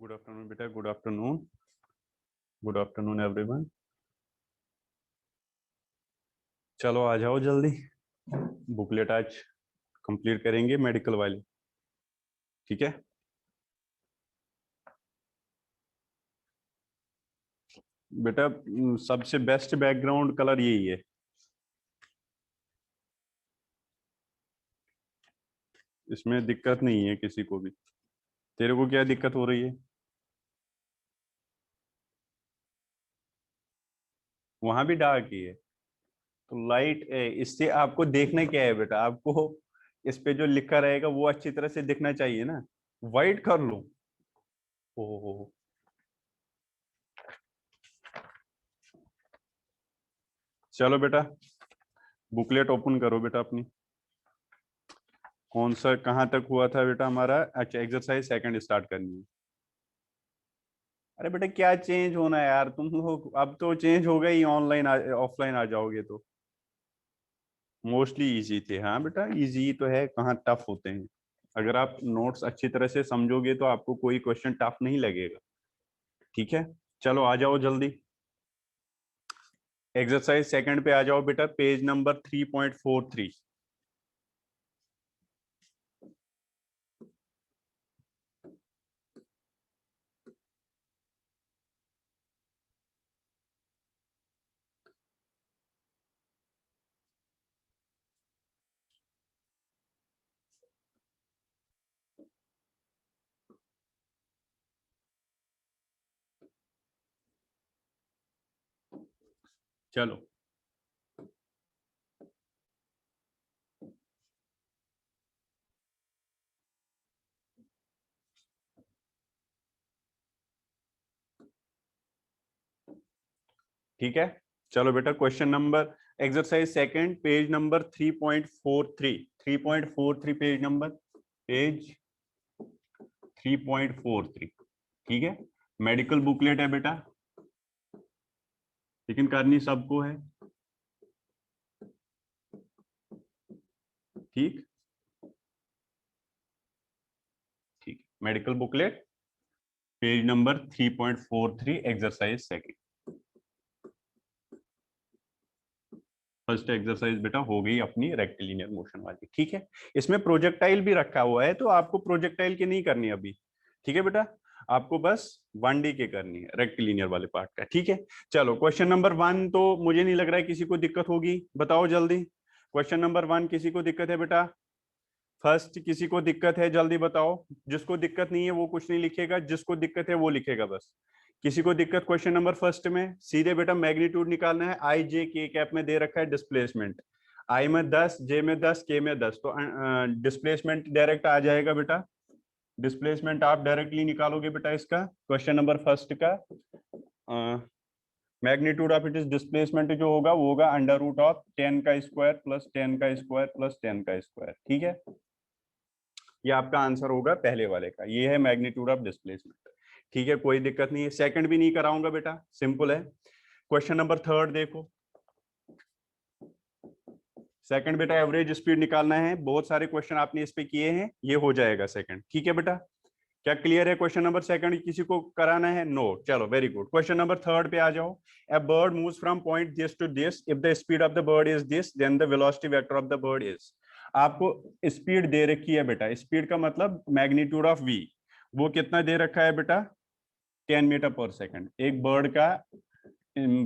Good afternoon बेटा, good afternoon. Good afternoon everyone. चलो आ जाओ जल्दी। बुकलेट आज कंप्लीट करेंगे मेडिकल वाली। ठीक है। बेटा सबसे बेस्ट बैकग्राउंड कलर यही है। इसमें दिक्कत नहीं है किसी को भी। तेरे को क्या दिक्कत हो रही है? वहां भी डार्क ही है तो लाइट। इससे आपको देखना क्या है बेटा? आपको इस पे जो लिखा रहेगा वो अच्छी तरह से दिखना चाहिए ना। वाइट कर लो। ओहो। चलो बेटा, बुकलेट ओपन करो बेटा अपनी। कौन सा कहाँ तक हुआ था बेटा हमारा? अच्छा, एक्सरसाइज सेकंड स्टार्ट करनी है। अरे बेटा क्या चेंज होना है यार, तुम लोग अब तो चेंज हो गई, ऑनलाइन ऑफलाइन आ जाओगे तो। मोस्टली इजी थे। हाँ बेटा, इजी तो है, कहाँ टफ होते हैं। अगर आप नोट्स अच्छी तरह से समझोगे तो आपको कोई क्वेश्चन टफ नहीं लगेगा। ठीक है। चलो आ जाओ जल्दी। एक्सरसाइज सेकंड पे आ जाओ बेटा, पेज नंबर 3.43। चलो ठीक है। चलो बेटा, question number, exercise second, page number 3.43। 3.43 page number, page 3.43। ठीक है। मेडिकल बुकलेट है बेटा, लेकिन करनी सबको है। ठीक। ठीक, medical booklet, page number 3.43, exercise second. First exercise बेटा हो गई अपनी रेक्टिलिनियर मोशन वाली। ठीक है। इसमें प्रोजेक्टाइल भी रखा हुआ है, तो आपको प्रोजेक्टाइल की नहीं करनी अभी। ठीक है बेटा, आपको बस 1D के करनी है, रेक्टिलिनियर वाले पार्ट का। ठीक है। चलो क्वेश्चन नंबर 1 तो मुझे नहीं लग रहा है किसी को दिक्कत होगी, बताओ जल्दी। क्वेश्चन नंबर 1 किसी को दिक्कत है बेटा? फर्स्ट किसी को दिक्कत है, जल्दी बताओ। जिसको दिक्कत नहीं है वो कुछ नहीं लिखेगा, जिसको दिक्कत है वो लिखेगा बस। किसी को दिक्कत क्वेश्चन नंबर फर्स्ट में? सीधे बेटा मैग्नीट्यूड निकालना है। आई जे के कैप में दे रखा है डिस्प्लेसमेंट। आई में 10, जे में 10, के में 10, तो डिस्प्लेसमेंट डायरेक्ट आ जाएगा बेटा। डिस्प्लेसमेंट आप डायरेक्टली निकालोगे बेटा इसका, क्वेश्चन नंबर फर्स्ट का। Magnitude of it is displacement जो होगा वो होगा अंडर रूट ऑफ 10 का स्क्वायर प्लस 10 का स्क्वायर प्लस 10 का स्क्वायर। ठीक है। ये आपका आंसर होगा पहले वाले का, ये है मैग्नीट्यूड ऑफ डिस्प्लेसमेंट। ठीक है, कोई दिक्कत नहीं है। सेकंड भी नहीं कराऊंगा बेटा, सिंपल है। क्वेश्चन नंबर थर्ड देखो। सेकंड बेटा एवरेज स्पीड निकालना है, बहुत सारे क्वेश्चन आपने इस पे किए हैं, ये हो जाएगा सेकंड। ठीक है बेटा, क्या क्लियर है? क्वेश्चन नंबर सेकंड किसी को कराना है? नो। चलो very good. Question number third पे आ जाओ। A bird moves from point this to this, if the speed of the bird is this then the velocity vector of the bird is. आपको speed दे रखी है बेटा, speed का मतलब मैग्नीट्यूड ऑफ वी। वो कितना दे रखा है बेटा? 10 मीटर पर सेकंड। एक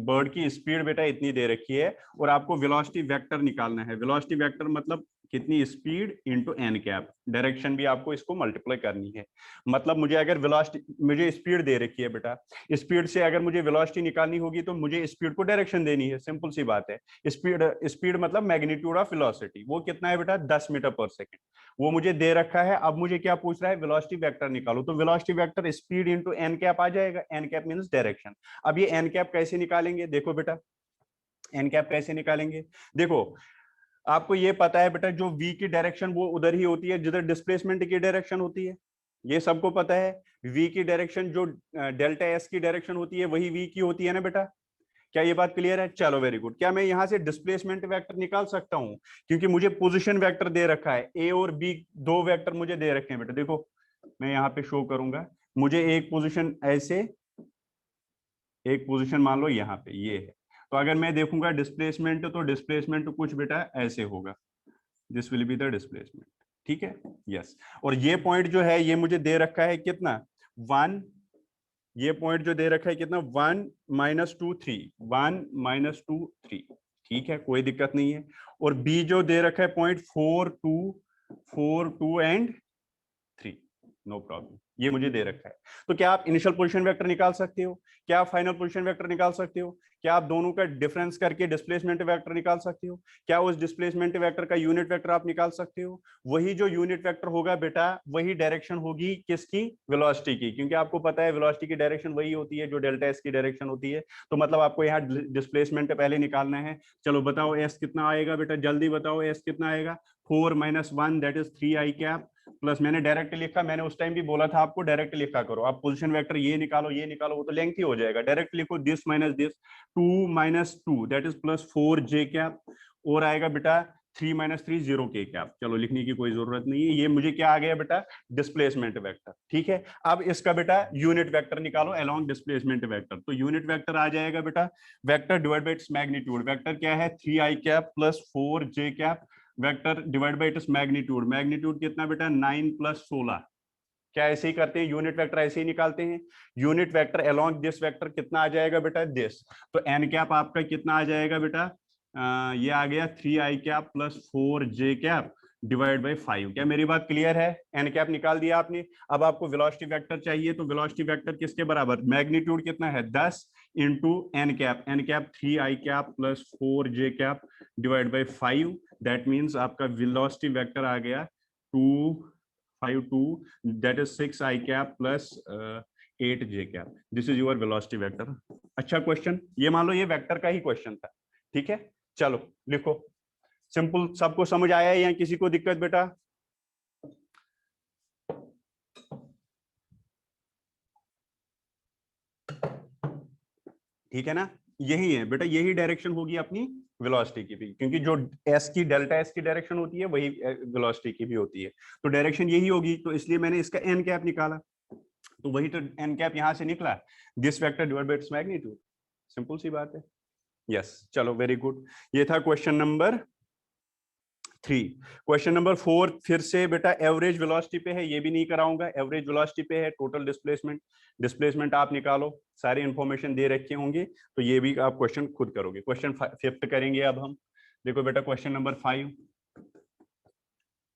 बर्ड की स्पीड बेटा इतनी दे रखी है, और आपको वेलोसिटी वेक्टर निकालना है। वेलोसिटी वेक्टर मतलब कितनी speed into n cap, direction भी आपको इसको मल्टीप्लाई करनी है। मतलब मुझे अगर वेलोसिटी, मुझे स्पीड दे रखी है बेटा, स्पीड से अगर मुझे वेलोसिटी निकालनी होगी तो मुझे स्पीड को डायरेक्शन देनी है, सिंपल सी बात है। स्पीड स्पीड मतलब मैग्नीट्यूड ऑफ वेलोसिटी, वो कितना है बेटा? 10 मीटर पर सेकंड। वो मुझे दे रखा है। अब मुझे क्या पूछ रहा है? वेलोसिटी वेक्टर निकालो। तो velocity vector speed into n cap आ जाएगा, एन कैप मीन्स डायरेक्शन। अब ये एन कैप कैसे निकालेंगे? देखो बेटा, एन कैप कैसे निकालेंगे? देखो, आपको ये पता है बेटा, जो वी की डायरेक्शन वो उधर ही होती है जिधर डिस्प्लेसमेंट की डायरेक्शन होती है, ये सबको पता है। वी की डायरेक्शन जो डेल्टा एस की डायरेक्शन होती है वही वी की होती है ना बेटा। क्या ये बात क्लियर है? चलो वेरी गुड। क्या मैं यहां से डिस्प्लेसमेंट वेक्टर निकाल सकता हूं? क्योंकि मुझे पोजीशन वेक्टर दे रखा है, ए और बी दो वेक्टर मुझे दे रखे हैं बेटा। देखो मैं यहाँ पे शो करूंगा, मुझे एक पोजीशन ऐसे, एक पोजीशन मान लो यहाँ पे ये है, तो अगर मैं देखूंगा डिस्प्लेसमेंट, तो डिस्प्लेसमेंट कुछ बेटा ऐसे होगा, this will be the displacement. ठीक है, यस। और ये पॉइंट जो है ये मुझे दे रखा है कितना, 1, ये पॉइंट जो दे रखा है कितना, 1 -2 3, 1 -2 3। ठीक है, कोई दिक्कत नहीं है। और बी जो दे रखा है पॉइंट 4 2 4 2 एंड 3, नो प्रॉब्लम, ये मुझे दे रखा है। तो क्या आप इनिशियल पोजीशन वेक्टर निकाल सकते हो, क्या आप फाइनल पोजीशन वेक्टर निकाल सकते हो, क्या आप दोनों का डिफरेंस करके डिस्प्लेसमेंट वेक्टर निकाल सकते हो, क्या उस डिस्प्लेसमेंट वेक्टर का यूनिट वेक्टर आप निकाल सकते हो। वही जो यूनिट वेक्टर होगा बेटा, वही डायरेक्शन होगी किसकी, वेलोसिटी की, क्योंकि आपको पता है वेलोसिटी की डायरेक्शन वही होती है जो डेल्टा एस की डायरेक्शन होती है। तो मतलब आपको यहाँ डिस्प्लेसमेंट पहले निकालना है। चलो बताओ एस कितना आएगा बेटा, जल्दी बताओ एस कितना आएगा। 4 - 1 that is 3 i cap, plus मैंने डायरेक्ट लिखा, मैंने उस टाइम भी बोला था आपको डायरेक्ट लिखा करो। आप पोजीशन वेक्टर ये निकालो ये निकालो, वो तो लेंथी हो जाएगा, डायरेक्ट लिखो this minus this, 2 - 2 that is +4 j cap, और आएगा बेटा 3 - 3 0 k कैप। चलो लिखने की कोई जरूरत नहीं है, ये मुझे क्या आ गया बेटा, डिस्प्लेसमेंट वेक्टर। ठीक है, अब इसका बेटा यूनिट वेक्टर निकालो अलोंग डिस्प्लेसमेंट वेक्टर। तो यूनिट वेक्टर आ जाएगा बेटा, vector divide by its magnitude, vector क्या है 3 i cap +4 j cap, vector divide by its magnitude, magnitude कितना बेटा 9 + 16। क्या ऐसे ही करते हैं, यूनिट वेक्टर ऐसे ही निकालते हैं। Unit vector along this vector कितना आ जाएगा बेटा, दिस, तो एन कैप आपका कितना आ जाएगा बेटा, ये आ गया 3 i cap +4 j cap divide by 5। क्या मेरी बात क्लियर है, एन कैप निकाल दिया आपने। अब आपको वेलोसिटी वेक्टर चाहिए, तो वेलोसिटी वेक्टर किसके बराबर, मैग्नीट्यूड कितना है 10 into n cap, n cap 3 i cap +4 j cap divide by 5, that means आपका वेलोसिटी वेक्टर आ गया 252, that is 6 i cap plus 8 j cap, this is your velocity vector। अच्छा क्वेश्चन, ये मान लो ये वेक्टर का ही क्वेश्चन था। ठीक है, चलो लिखो, सिंपल, सबको समझ आया है या किसी को दिक्कत बेटा। ठीक है ना, यही है बेटा, यही डायरेक्शन होगी अपनी वेलोसिटी की भी, क्योंकि जो एस की डेल्टा एस की डायरेक्शन होती है वही वेलोसिटी की भी होती है, तो डायरेक्शन यही होगी, तो इसलिए मैंने इसका एन कैप निकाला, तो वही तो एन कैप यहां से निकला, this vector divide by its magnitude, simple सी बात है। यस, चलो वेरी गुड, ये था क्वेश्चन नंबर 3। क्वेश्चन नंबर 4 फिर से बेटा एवरेज वेलोसिटी पे है, ये भी नहीं कराऊंगा, एवरेज वेलोसिटी पे है, टोटल डिस्प्लेसमेंट, डिस्प्लेसमेंट आप निकालो, सारी इंफॉर्मेशन दे रखे होंगे, तो ये भी आप क्वेश्चन खुद करोगे। क्वेश्चन 5 करेंगे अब हम, देखो बेटा क्वेश्चन नंबर 5,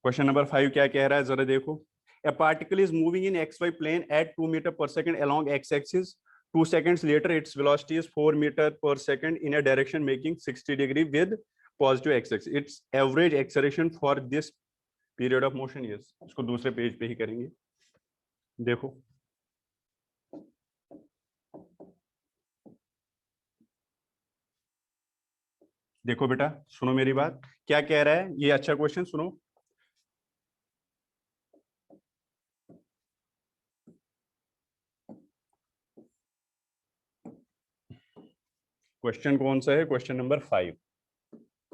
क्वेश्चन नंबर 5 क्या कह रहा है जरा देखो। A particle is moving in xy plane at 2 meter per second along x-axis. 2 seconds later, its velocity is 4 meter per second in a direction making 60° with positive x-axis. Its average acceleration for this period of motion is, इसको दूसरे page पे ही करेंगे। देखो देखो बेटा, सुनो मेरी बात, क्या कह रहा है ये, अच्छा क्वेश्चन सुनो। क्वेश्चन कौन सा है, क्वेश्चन नंबर 5,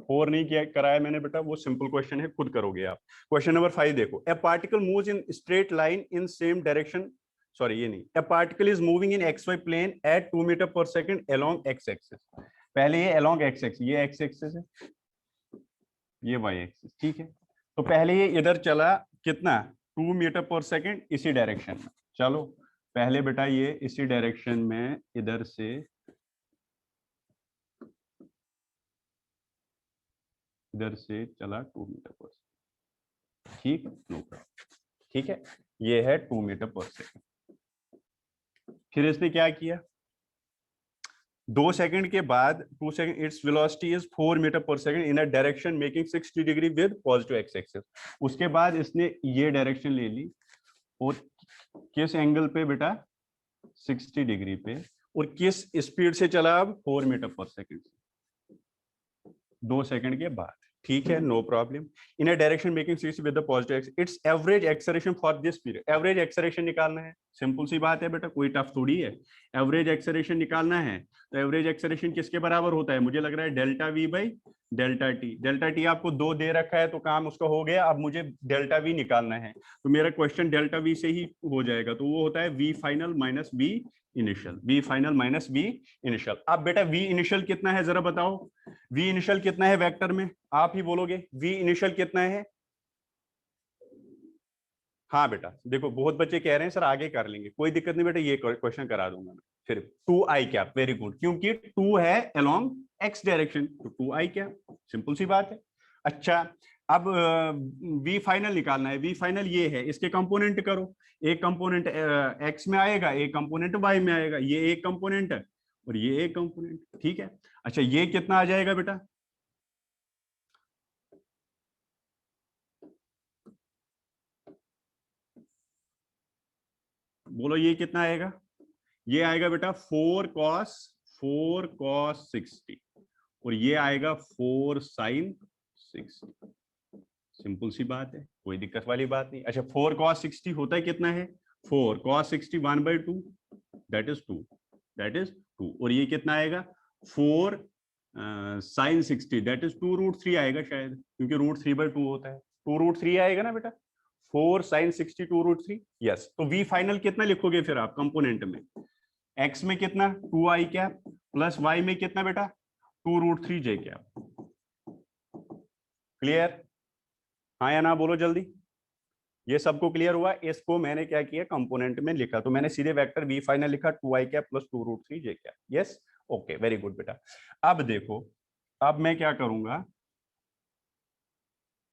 4 नहीं किया कराया मैंने बेटा, वो सिंपल क्वेश्चन है, खुद करोगे आप। क्वेश्चन नंबर 5 देखो, a particle moves in straight line in same direction, sorry ये नहीं, a particle is moving in x y plane at 2 metre per second along x axis. पहले ये अलोंग एक्स एक्सिस, ये एक्स एक्सिस है, ये Y axis. ठीक है, तो पहले ये इधर चला कितना, 2 मीटर पर सेकंड इसी डायरेक्शन में। चलो पहले बेटा ये इसी डायरेक्शन में इधर से चला 2 मीटर पर सेकंड। ठीक, नो प्रॉब्लम। ठीक है, ये है 2 मीटर पर सेकंड। फिर इसने क्या किया, 2 सेकंड के बाद 2 second, its velocity is 4 metre per second in a direction making 60° with positive x axis. उसके बाद इसने ये डायरेक्शन ले ली, और किस एंगल पे बेटा, 60° पे, और किस स्पीड से चला अब, 4 मीटर पर सेकंड, 2 सेकंड के बाद। ठीक है, no problem. In a direction making 60 with the positive x, it's average acceleration for this period, average acceleration निकालना है, सिंपल सी बात है बेटा, कोई टफ थोड़ी है। एवरेज एक्सेलरेशन निकालना है, तो एवरेज एक्सेलरेशन किसके बराबर होता है, मुझे लग रहा है delta we by delta T आपको 2 दे रखा है तो काम उसका हो गया। अब मुझे डेल्टा वी निकालना है, तो मेरा क्वेश्चन डेल्टा वी से ही हो जाएगा। तो वो होता है v final minus v initial, v final minus v initial. अब बेटा वी इनिशियल कितना है जरा बताओ, वी इनिशियल कितना है वेक्टर में, आप ही बोलोगे वी इनिशियल कितना है। हाँ बेटा देखो बहुत बच्चे कह रहे हैं सर आगे कर लेंगे, कोई दिक्कत नहीं बेटा, ये क्वेश्चन करा दूंगा मैं। फिर 2i कैप, वेरी गुड, क्योंकि 2 है अलोंग एक्स डायरेक्शन, तो 2i कैप, सिंपल सी बात है। अच्छा अब v फाइनल निकालना है, v फाइनल ये है, इसके कंपोनेंट करो, एक कंपोनेंट x में आएगा, एक कंपोनेंट y में आएगा, ये एक कंपोनेंट है और ये एक कंपोनेंट, ठीक है। अच्छा ये कितना आ जाएगा बेटा, बोलो ये कितना आएगा, ये आएगा बेटा 4 cos 60 और ये आएगा 4 sin 60, सिंपल सी बात है, कोई दिक्कत वाली बात नहीं। अच्छा 4 cos 60 होता है कितना है, 4 cos 60 1/2, that is 2, that is 2, और ये कितना आएगा 4 sin 60, दैट इज 2√3 आएगा शायद, क्योंकि √3/2 होता है, 2√3 आएगा ना बेटा, 4 sin 60 2√3, यस। तो v फाइनल कितना लिखोगे फिर आप कंपोनेंट में, x में कितना 2i कैप प्लस y में कितना बेटा 2√3j कैप, क्लियर, हाँ या ना बोलो जल्दी। ये सबको क्लियर हुआ, इसको मैंने क्या किया कंपोनेंट में लिखा, तो मैंने सीधे वेक्टर v फाइनल लिखा 2i cap plus 2√3j cap, yes okay very good बेटा। अब देखो अब मैं क्या करूंगा,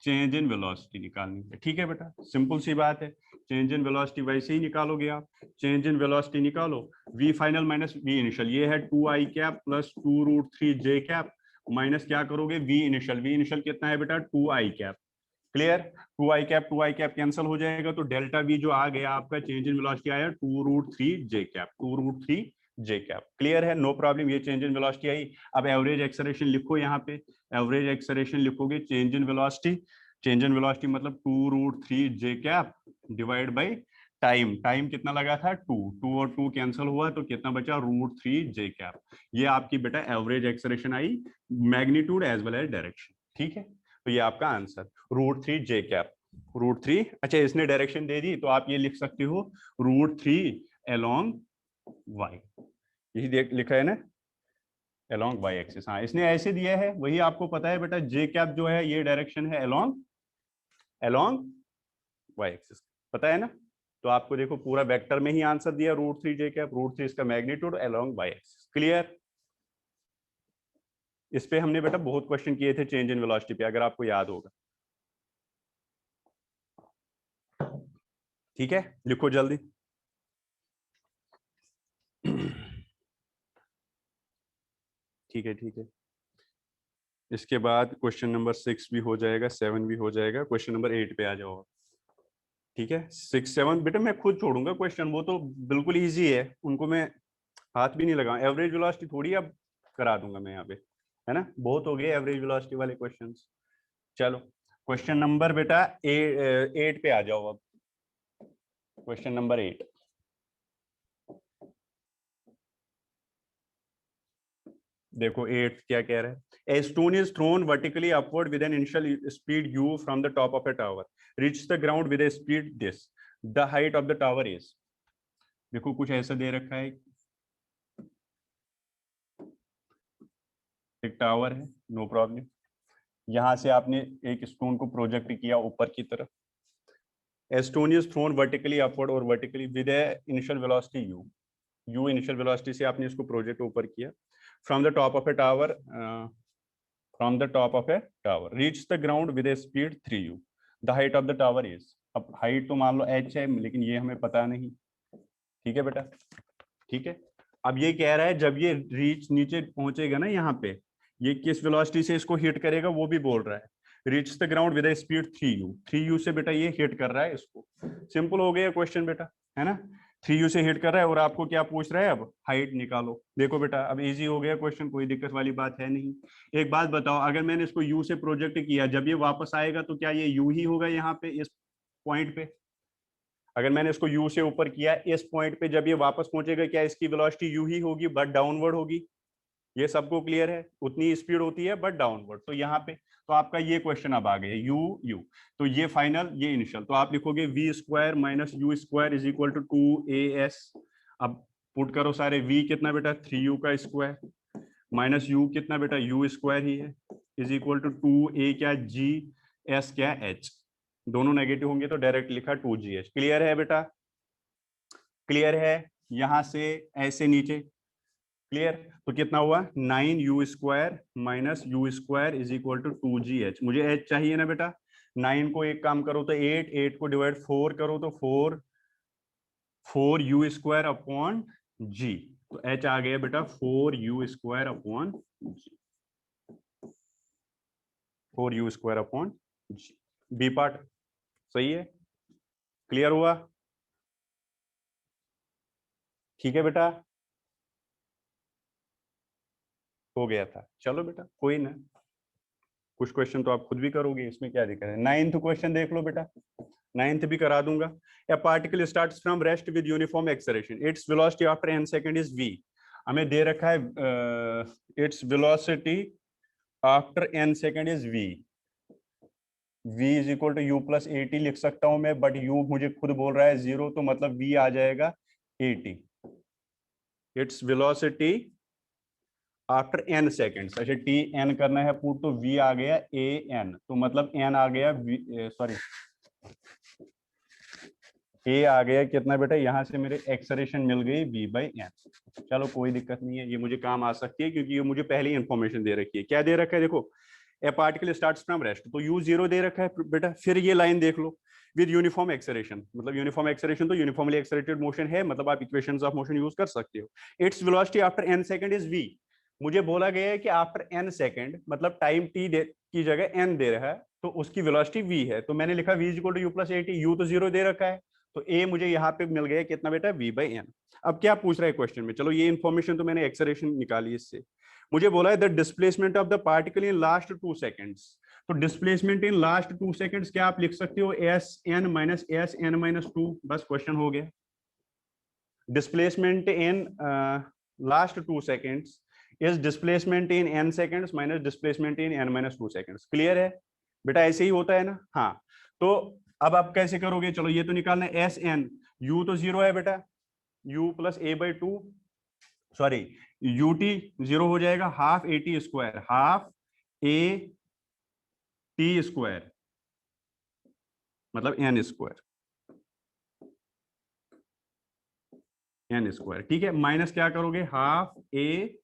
चेंज इन वेलोसिटी निकालनी है, ठीक है बेटा, सिंपल सी बात है, चेंज इन वेलोसिटी वैसे ही निकालोगे आप, चेंज इन वेलोसिटी निकालो, v final minus v initial, ये है 2i cap plus 2√3j cap, minus क्या करोगे v इनिशियल, v इनिशियल कितना है बेटा 2i cap, clear, 2i cap cancel हो जाएगा, तो डेल्टा v जो आ गया आपका चेंज इन वेलोसिटी आया 2√3j cap, 2√3j cap, clear है, नो प्रॉब्लम, ये चेंज इन वेलोसिटी आई। अब एवरेज एक्सेलरेशन लिखो, यहाँ पे एवरेज एक्सेलरेशन लिखोगे, change in velocity, change in velocity मतलब 2√3j cap divide by time, time कितना लगा था 2, 2 और 2 कैंसिल हुआ तो कितना बचा √3j कैप, ये आपकी बेटा एवरेज एक्सेलरेशन आई, magnitude as well as direction, ठीक है। तो ये आपका आंसर √3j कैप, √3, अच्छा इसने डायरेक्शन दे दी तो आप ये लिख सकते हो √3 अलोंग y, यही देख लिखा है ना अलोंग y एक्सिस, हाँ इसने ऐसे दिया है, वही आपको पता है बेटा j कैप जो है ये डायरेक्शन है अलोंग y एक्सिस, पता है ना। तो आपको देखो पूरा वेक्टर में ही आंसर दिया √3j कैप, √3 इसका magnitude along y axis, clear. इस पे हमने बेटा बहुत क्वेश्चन किए थे चेंज इन वेलोसिटी पे, अगर आपको याद होगा, ठीक है लिखो जल्दी। ठीक है ठीक है, इसके बाद क्वेश्चन नंबर 6 भी हो जाएगा, 7 भी हो जाएगा, क्वेश्चन नंबर 8 पे आ जाओ, ठीक है। 6 7 बेटा मैं खुद छोड़ूंगा क्वेश्चन, वो तो बिल्कुल इजी है, उनको मैं हाथ भी नहीं लगाऊं, एवरेज वेलोसिटी थोड़ी अब करा दूंगा मैं यहाँ पे, है ना, बहुत हो गए एवरेज वेलोसिटी वाले क्वेश्चंस। चलो क्वेश्चन नंबर बेटा 8 पे आ जाओ अब, क्वेश्चन नंबर 8, देखो 8 क्या कह रहा है, ए stone is thrown vertically upward with an initial speed u from the top of a tower, reach the ground with a speed this, the height of the tower is, देखो कुछ ऐसा दे रखा है, एक टावर है, नो प्रॉब्लम, यहां से आपने एक स्टोन को प्रोजेक्ट किया ऊपर की तरफ, a stone is thrown vertically upward or vertically with a initial velocity u initial velocity से आपने इसको प्रोजेक्ट ऊपर किया, from the top of a tower, from the top of a tower, reach the ground with a speed 3u, the height of the tower is, अब height तो मान लो h है लेकिन ये हमें पता नहीं, ठीक है बेटा, ठीक है। अब ये कह रहा है जब ये रीच नीचे पहुंचेगा ना यहाँ पे, ये किस वेलोसिटी से इसको हिट करेगा वो भी बोल रहा है, reach the ground with speed 3u, 3u से बेटा ये हिट कर रहा है इसको, सिंपल हो गया क्वेश्चन बेटा, है ना, 3u से हिट कर रहा है और आपको क्या पूछ रहा है अब हाइट निकालो, देखो बेटा अब इजी हो गया क्वेश्चन, कोई दिक्कत वाली बात है नहीं। एक बात बताओ, अगर मैंने इसको u से प्रोजेक्ट किया, जब ये वापस आएगा तो क्या ये u ही होगा यहाँ पे इस पॉइंट पे, अगर मैंने इसको u से ऊपर किया इस पॉइंट पे, जब ये वापस पहुंचेगा क्या इसकी वेलोसिटी u ही होगी बट डाउनवर्ड होगी, ये सबको क्लियर है, उतनी स्पीड होती है बट डाउनवर्ड। तो यहाँ पे तो आपका ये क्वेश्चन अब आ गया यू यू, तो ये फाइनल ये इनिशियल, तो आप लिखोगे v square minus u square is equal to 2as। अब पुट करो सारे, वी कितना बेटा 3u का स्क्वायर माइनस यू कितना बेटा यू स्क्वायर ही है इज इक्वल टू 2a क्या g s क्या h, दोनों नेगेटिव होंगे तो डायरेक्ट लिखा 2gh। क्लियर है बेटा, क्लियर है, यहां से ऐसे नीचे क्लियर। तो कितना हुआ 9u square minus u square is equal to 2gh। मुझे h चाहिए ना बेटा, 9 को एक काम करो तो 8, 8 को डिवाइड 4 करो तो 4u स्क्वायर अपॉन g, तो h आ गया बेटा 4u square upon g, 4u square upon g। B part सही है, क्लियर हुआ, ठीक है बेटा, हो गया था। चलो बेटा कोई ना, कुछ क्वेश्चन तो आप खुद भी करोगे, इसमें क्या दिक्कत है। 9th क्वेश्चन देख लो बेटा, 9th भी करा दूंगा। A particle starts from rest with uniform acceleration, its velocity after n second is v। हमें दे रखा है its velocity after n second is v, v is equal to u plus 80 लिख सकता हूं मैं, बट u मुझे खुद बोल रहा है 0, तो मतलब v आ जाएगा 80। It's velocity after n seconds, अच्छा टी एन करना है पुट, तो v आ गया a n, तो मतलब n आ गया सॉरी a आ गया कितना बेटा, यहाँ से मेरे एक्सलेरेशन मिल गई v बाई एन। चलो कोई दिक्कत नहीं है, ये मुझे काम आ सकती है क्योंकि ये मुझे पहले इन्फॉर्मेशन दे रखी है। क्या दे रखा है देखो, a particle starts from rest, तो u 0 दे रखा है बेटा। फिर ये लाइन देख लो, विद यूनिफॉर्म एक्सेलरेशन, मतलब यूनिफॉर्म एक्सेलरेशन तो यूनिफॉर्मली एक्सेलरेटेड मोशन है, मतलब आप इक्वेशंस ऑफ मोशन यूज कर सकते हो। It's velocity after n second is v, मुझे बोला गया है कि आफ्टर n सेकंड मतलब टाइम t की जगह n दे रहा है, तो उसकी वेलोसिटी v है, तो मैंने लिखा v is equal to u plus 80, u तो 0 दे रखा है, तो a मुझे यहाँ पे मिल गया कितना बेटा v बाई एन। अब क्या पूछ रहा है क्वेश्चन में, चलो ये इन्फॉर्मेशन तो मैंने एक्सेलरेशन निकाली इससे, मुझे बोला है the displacement of the particle in last 2 seconds. तो डिस्प्लेसमेंट इन लास्ट 2 सेकंड्स क्या आप लिख सकते हो, S N minus S N minus 2, बस क्वेश्चन हो गया। Displacement in last 2 seconds is displacement in n seconds minus displacement in n minus 2 seconds. Clear है बेटा, ऐसे ही होता है ना। हाँ, तो अब आप कैसे करोगे, चलो ये तो निकालना है एस एन, u तो 0 है बेटा, u plus a by 2, sorry ut 0 हो जाएगा, half a t square, half a t square मतलब एन स्क्वायर, एन स्क्वायर, ठीक है, माइनस क्या करोगे हाफ ए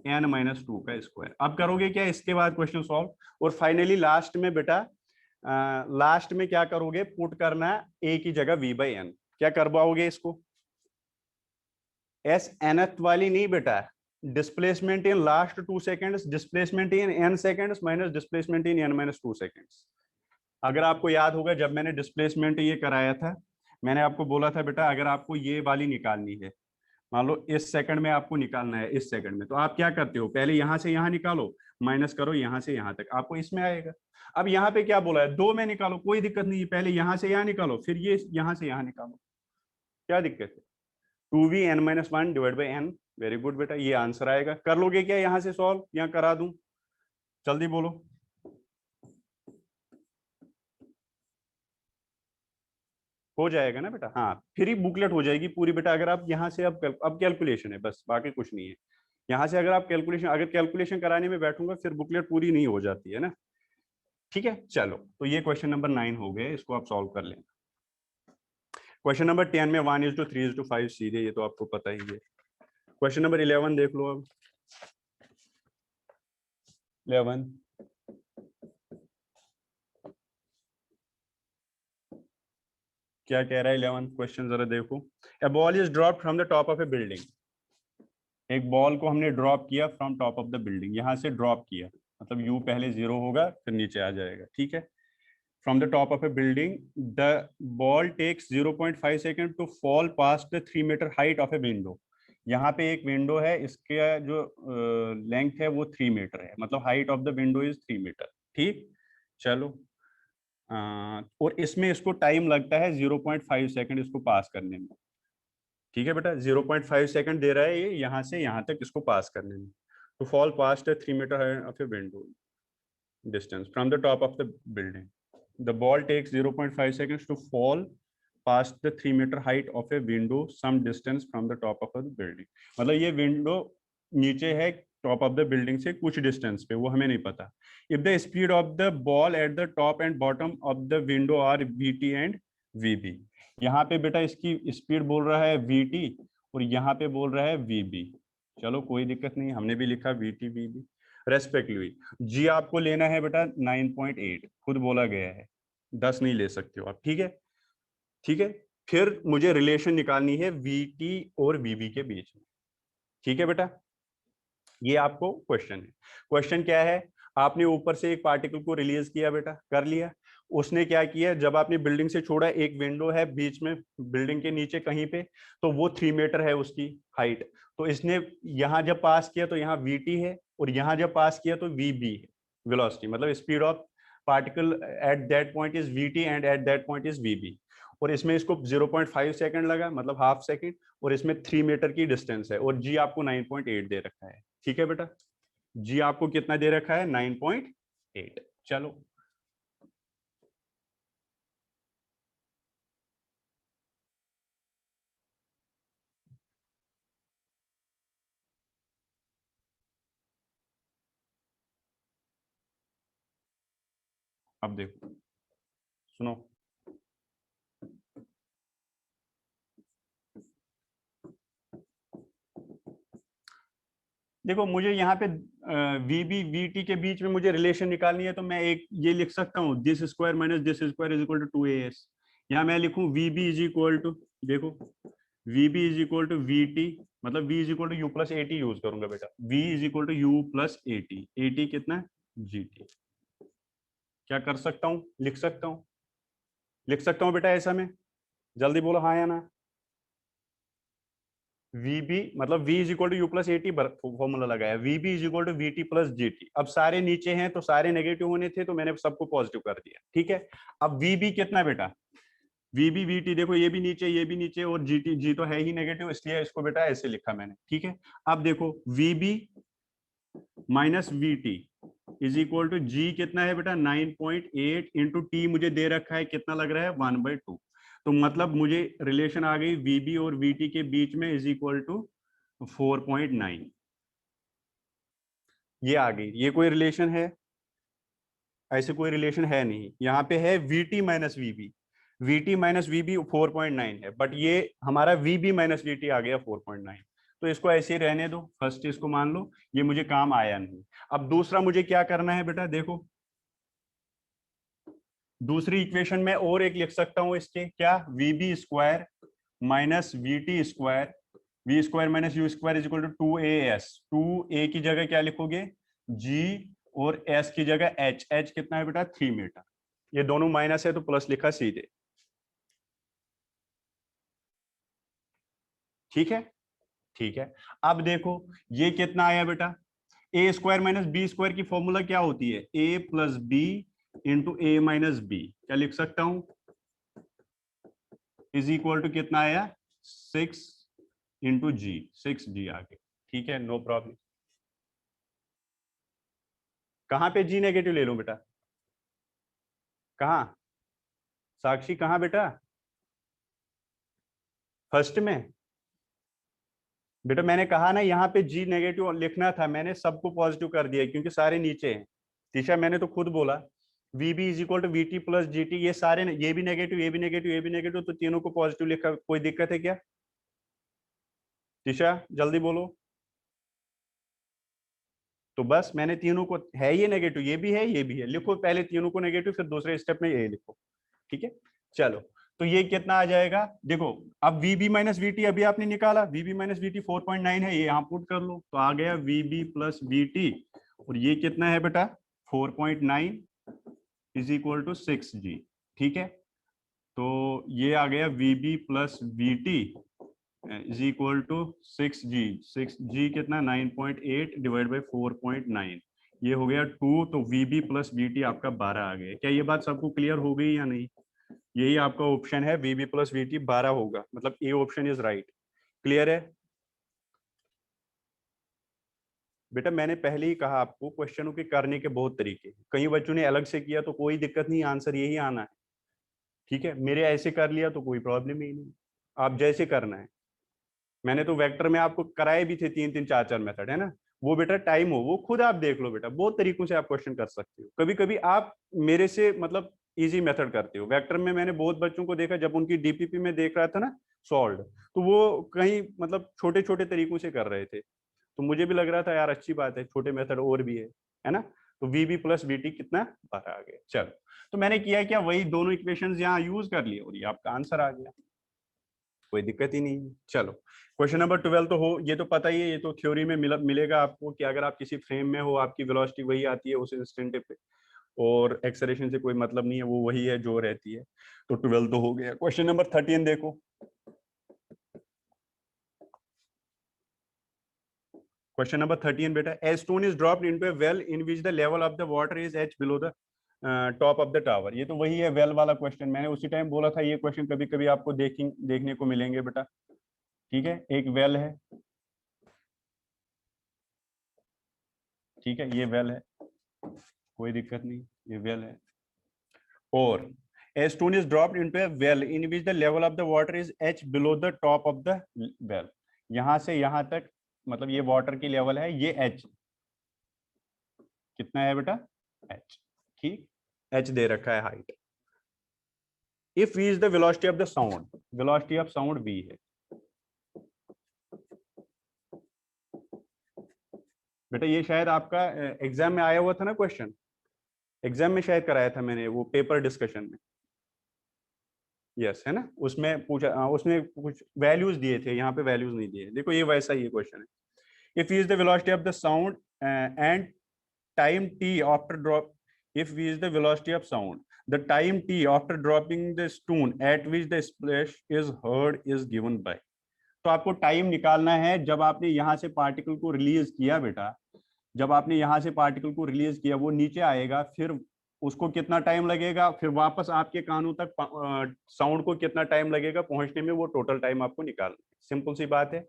एन माइनस 2 का स्क्वायर। अब करोगे क्या, इसके बाद क्वेश्चन सॉल्व, और फाइनली लास्ट में बेटा लास्ट में क्या करोगे, पुट करना ए की जगह वी बाई एन। क्या कर पाओगे इसको, एस एनथ वाली नहीं बेटा, displacement in last 2 seconds, displacement in an seconds minus displacement in an minus 2 seconds. अगर आपको याद होगा जब मैंने डिस्प्लेसमेंट ये कराया था, मैंने आपको बोला था बेटा अगर आपको ये वाली निकालनी है, मान लो इस सेकंड में आपको निकालना है, इस सेकंड में, तो आप क्या करते हो, पहले यहां से यहां निकालो, माइनस करो यहां से यहां तक, आपको इसमें आएगा। अब यहाँ पे क्या बोला है, 2 में निकालो, कोई दिक्कत नहीं है, पहले यहां से यहां निकालो, फिर ये यहां से यहां निकालो, क्या दिक्कत है। 2v(n-1) divide by n, very good बेटा, ये आंसर आएगा। कर लोगे क्या यहां से सॉल्व, यहाँ करा दूं, जल्दी बोलो। हो जाएगा ना बेटा, हाँ फ्री बुकलेट हो जाएगी पूरी बेटा, अगर आप यहाँ से अब कैलकुलेशन है बस, बाकी कुछ नहीं है। यहाँ से अगर आप कैलकुलेशन, अगर कैलकुलेशन कराने में बैठूंगा फिर बुकलेट पूरी नहीं हो जाती है ना। ठीक है, चलो तो ये क्वेश्चन नंबर 9 हो गए, इसको आप सॉल्व कर लेना। क्वेश्चन नंबर 10 में 1:3:5 सीधे, ये तो आपको पता ही है। क्वेश्चन नंबर 11 देख लो, अब 11 क्या कह रहा है, 11 क्वेश्चन जरा देखो। A ball is dropped from the top of a building, एक बॉल को हमने ड्रॉप किया from top of the building, यहां से ड्रॉप किया, मतलब यू पहले 0 होगा फिर नीचे आ जाएगा, ठीक है। From the top of a building the ball takes 0.5 second to fall past the 3 metre height of a window. यहाँ पे एक विंडो है, इसका जो लेंथ है वो 3 मीटर है, मतलब height of the window is 3 metre, ठीक। चलो और इसमें इसको टाइम लगता है 0.5 सेकेंड इसको पास करने में, ठीक है बेटा, 0.5 सेकंड दे रहा है ये यहाँ से यहाँ तक इसको पास करने में। to fall past a 3 meter height of a window distance from the top of the building. The ball takes 0.5 seconds to fall past the 3 meter height of a window some distance from the top of the building. मतलब ये window नीचे है top of the building से कुछ distance पे, वो हमें नहीं पता. If the speed of the ball at the top and bottom of the window are VT and VB. यहाँ पे बेटा इसकी स्पीड बोल रहा है VT और यहाँ पे बोल रहा है VB. चलो कोई दिक्कत नहीं, हमने भी लिखा VT VB रेस्पेक्टिवली. जी आपको लेना है बेटा 9.8, खुद बोला गया है, 10 नहीं ले सकते हो आप. ठीक है, ठीक है. फिर मुझे रिलेशन निकालनी है VT और VB के बीच में. ठीक है बेटा, ये आपको क्वेश्चन है. क्वेश्चन क्या है, आपने ऊपर से एक पार्टिकल को रिलीज किया बेटा, कर लिया. उसने क्या किया, जब आपने बिल्डिंग से छोड़ा, एक विंडो है बीच में बिल्डिंग के नीचे कहीं पे, तो वो 3 मीटर है उसकी हाइट. तो इसने यहाँ जब पास किया तो यहाँ VT है और यहाँ जब पास किया तो VB है. वेलोसिटी मतलब speed of particle at that point is VT and at that point is VB. और इसमें इसको 0.5 सेकंड लगा, मतलब हाफ सेकंड, और इसमें 3 मीटर की डिस्टेंस है और जी आपको 9.8 दे रखा है. ठीक है बेटा, जी आपको कितना दे रखा है, 9.8. चलो अब देखो, सुनो. देखो मुझे यहाँ पे VB VT के बीच में मुझे रिलेशन निकालनी है, तो मैं एक ये लिख सकता हूँ, this square minus this square is equal to 2AS. यहाँ मैं लिखूँ VB इज इक्वल टू, देखो VB is equal to VT, मतलब V is equal to U plus AT use करूंगा बेटा. V is equal to U plus AT. AT कितना है, GT. क्या कर सकता हूँ, लिख सकता हूँ, लिख सकता हूँ बेटा ऐसा में, जल्दी बोलो हाँ या ना. VB मतलब V is equal to u plus AT formula लगाया, VB is equal to VT plus GT. अब सारे नीचे हैं तो सारे नेगेटिव होने थे, तो मैंने सबको पॉजिटिव कर दिया. ठीक है, अब VB कितना बेटा, VB VT देखो ये भी नीचे ये भी नीचे, और GT G तो है ही नेगेटिव, इसलिए इसको बेटा ऐसे लिखा मैंने. ठीक है, अब देखो VB minus VT is equal to G कितना है बेटा, 9.8 इंटू T मुझे दे रखा है, कितना लग रहा है 1/2. तो मतलब मुझे रिलेशन आ गई VB और VT के बीच में इज इक्वल टू 4.9. ये आ गई. ये कोई रिलेशन है, ऐसे कोई रिलेशन है नहीं. यहाँ पे है VT minus VB, VT minus VB 4.9 है, बट ये हमारा VB माइनस VT आ गया 4.9. तो इसको ऐसे ही रहने दो, फर्स्ट इसको मान लो, ये मुझे काम आया नहीं. अब दूसरा मुझे क्या करना है बेटा, देखो दूसरी इक्वेशन में और एक लिख सकता हूं इसके, क्या, VB square minus VT square, V square minus U square is equal to 2AS. 2A की जगह क्या लिखोगे, G, और S की जगह H. H कितना है बेटा, 3 मीटर. ये दोनों माइनस है तो प्लस लिखा सीधे. ठीक है, ठीक है. अब देखो ये कितना आया बेटा, a square minus b square की फॉर्मूला क्या होती है, A plus b into A minus b. क्या लिख सकता हूं, इज इक्वल टू कितना आया, 6 इंटू G. 6G आ गया. ठीक है, नो प्रॉब्लम. कहां पे G नेगेटिव ले लूं बेटा, कहां, साक्षी कहां बेटा, फर्स्ट में. बेटा मैंने कहा ना यहाँ पे G नेगेटिव लिखना था, मैंने सबको पॉजिटिव कर दिया क्योंकि सारे नीचे हैं. तीसरा मैंने तो खुद बोला VB is equal to VT plus GT. ये सारे ये भी नेगेटिव ये भी नेगेटिव ये भी नेगेटिव, तो तीनों को पॉजिटिव लिखा. कोई दिक्कत है क्या, तीसरा जल्दी बोलो. तो बस मैंने तीनों को, है ये नेगेटिव ये भी है ये भी है, लिखो पहले तीनों को नेगेटिव, फिर दूसरे स्टेप में ये लिखो. ठीक है, चलो. तो ये कितना आ जाएगा, देखो अब VB माइनस VT अभी आपने निकाला, VB माइनस VT 4.9 है, ये यहाँ पुट कर लो तो आ गया VB प्लस VT. और ये कितना है बेटा, 4.9 इज इक्वल टू 6G. ठीक है, तो ये आ गया VB plus VT is equal to 6G. 6G कितना, 9.8 डिवाइड बाई 4.9, ये हो गया 2. तो VB प्लस VT आपका 12 आ गया. क्या ये बात सबको क्लियर हो गई या नहीं, यही आपका ऑप्शन है, VB प्लस VT 12 होगा, मतलब A option is right. Clear है. बेटा मैंने पहले ही कहा आपको, क्वेश्चनों के करने के बहुत तरीके हैं। कई बच्चों ने अलग से किया तो कोई दिक्कत नहीं, आंसर यही आना है। ठीक है, मेरे ऐसे कर लिया तो कोई प्रॉब्लम ही नहीं, आप जैसे करना है। मैंने तो वेक्टर में आपको कराए भी थे 3 3 4 4 मेथड, है ना। वो बेटा टाइम हो, वो खुद आप देख लो बेटा, बहुत तरीकों से आप क्वेश्चन कर सकते हो। कभी कभी आप मेरे से मतलब इजी मेथड करते हो। वेक्टर में मैंने बहुत बच्चों को देखा, जब उनकी डीपीपी में देख रहा था ना सॉल्व, तो वो कहीं मतलब छोटे छोटे तरीकों से कर रहे थे। तो मुझे भी लग रहा था यार अच्छी बात है, छोटे मेथड और भी है ना। तो v b plus v t कितना 12 आ गया। चलो, तो मैंने किया क्या, वही दोनों इक्वेशंस यहाँ यूज कर लिए और ये आपका आंसर आ गया, कोई दिक्कत ही नहीं है। चलो, क्वेश्चन नंबर 12 तो हो, ये तो पता ही है, ये तो थ्योरी में मिलेगा आपको कि अगर आप किसी फ्रेम में हो, आपकी वेलोसिटी वही आती है उस इंस्टेंट पे, और एक्सेलरेशन से कोई मतलब नहीं है, वो वही है जो रहती है। तो 12 तो हो गया। क्वेश्चन नंबर 13 देखो। क्वेश्चन नंबर 13 बेटा, ए stone is dropped into A well in which the level of the water is H below the top of the tower. ये तो वही है वेल वाला क्वेश्चन, मैंने उसी टाइम बोला था ये क्वेश्चन कभी कभी आपको देखने को मिलेंगे बेटा। ठीक है, एक वेल है, ठीक है, ये वेल है, कोई दिक्कत नहीं, ये वेल है। और a stone is dropped into a well in which the level of the water is h below the top of the well। यहां से यहां तक मतलब ये वाटर की लेवल है, ये h कितना है बेटा, h। ठीक, h दे रखा है height. if v is the velocity of the sound, velocity of sound v है बेटा। ये शायद आपका एग्जाम में आया हुआ था ना क्वेश्चन, एग्जाम में शायद कराया था मैंने वो पेपर डिस्कशन में। यस, है ना, उसमें पूछा, उसमें कुछ वैल्यूज दिए थे, यहाँ पे वैल्यूज नहीं दिए। देखो ये वैसा ही क्वेश्चन है। If is the velocity of the sound and time t after drop, if v is the velocity of sound, the time t after dropping the stone at which the splash is heard is given by। तो आपको time निकालना है जब आपने यहाँ से particle को release किया बेटा, जब आपने यहाँ से पार्टिकल को रिलीज किया वो नीचे आएगा, फिर उसको कितना टाइम लगेगा, फिर वापस आपके कानों तक साउंड को कितना टाइम लगेगा पहुंचने में, वो टोटल टाइम आपको निकालना है। सिंपल सी बात है।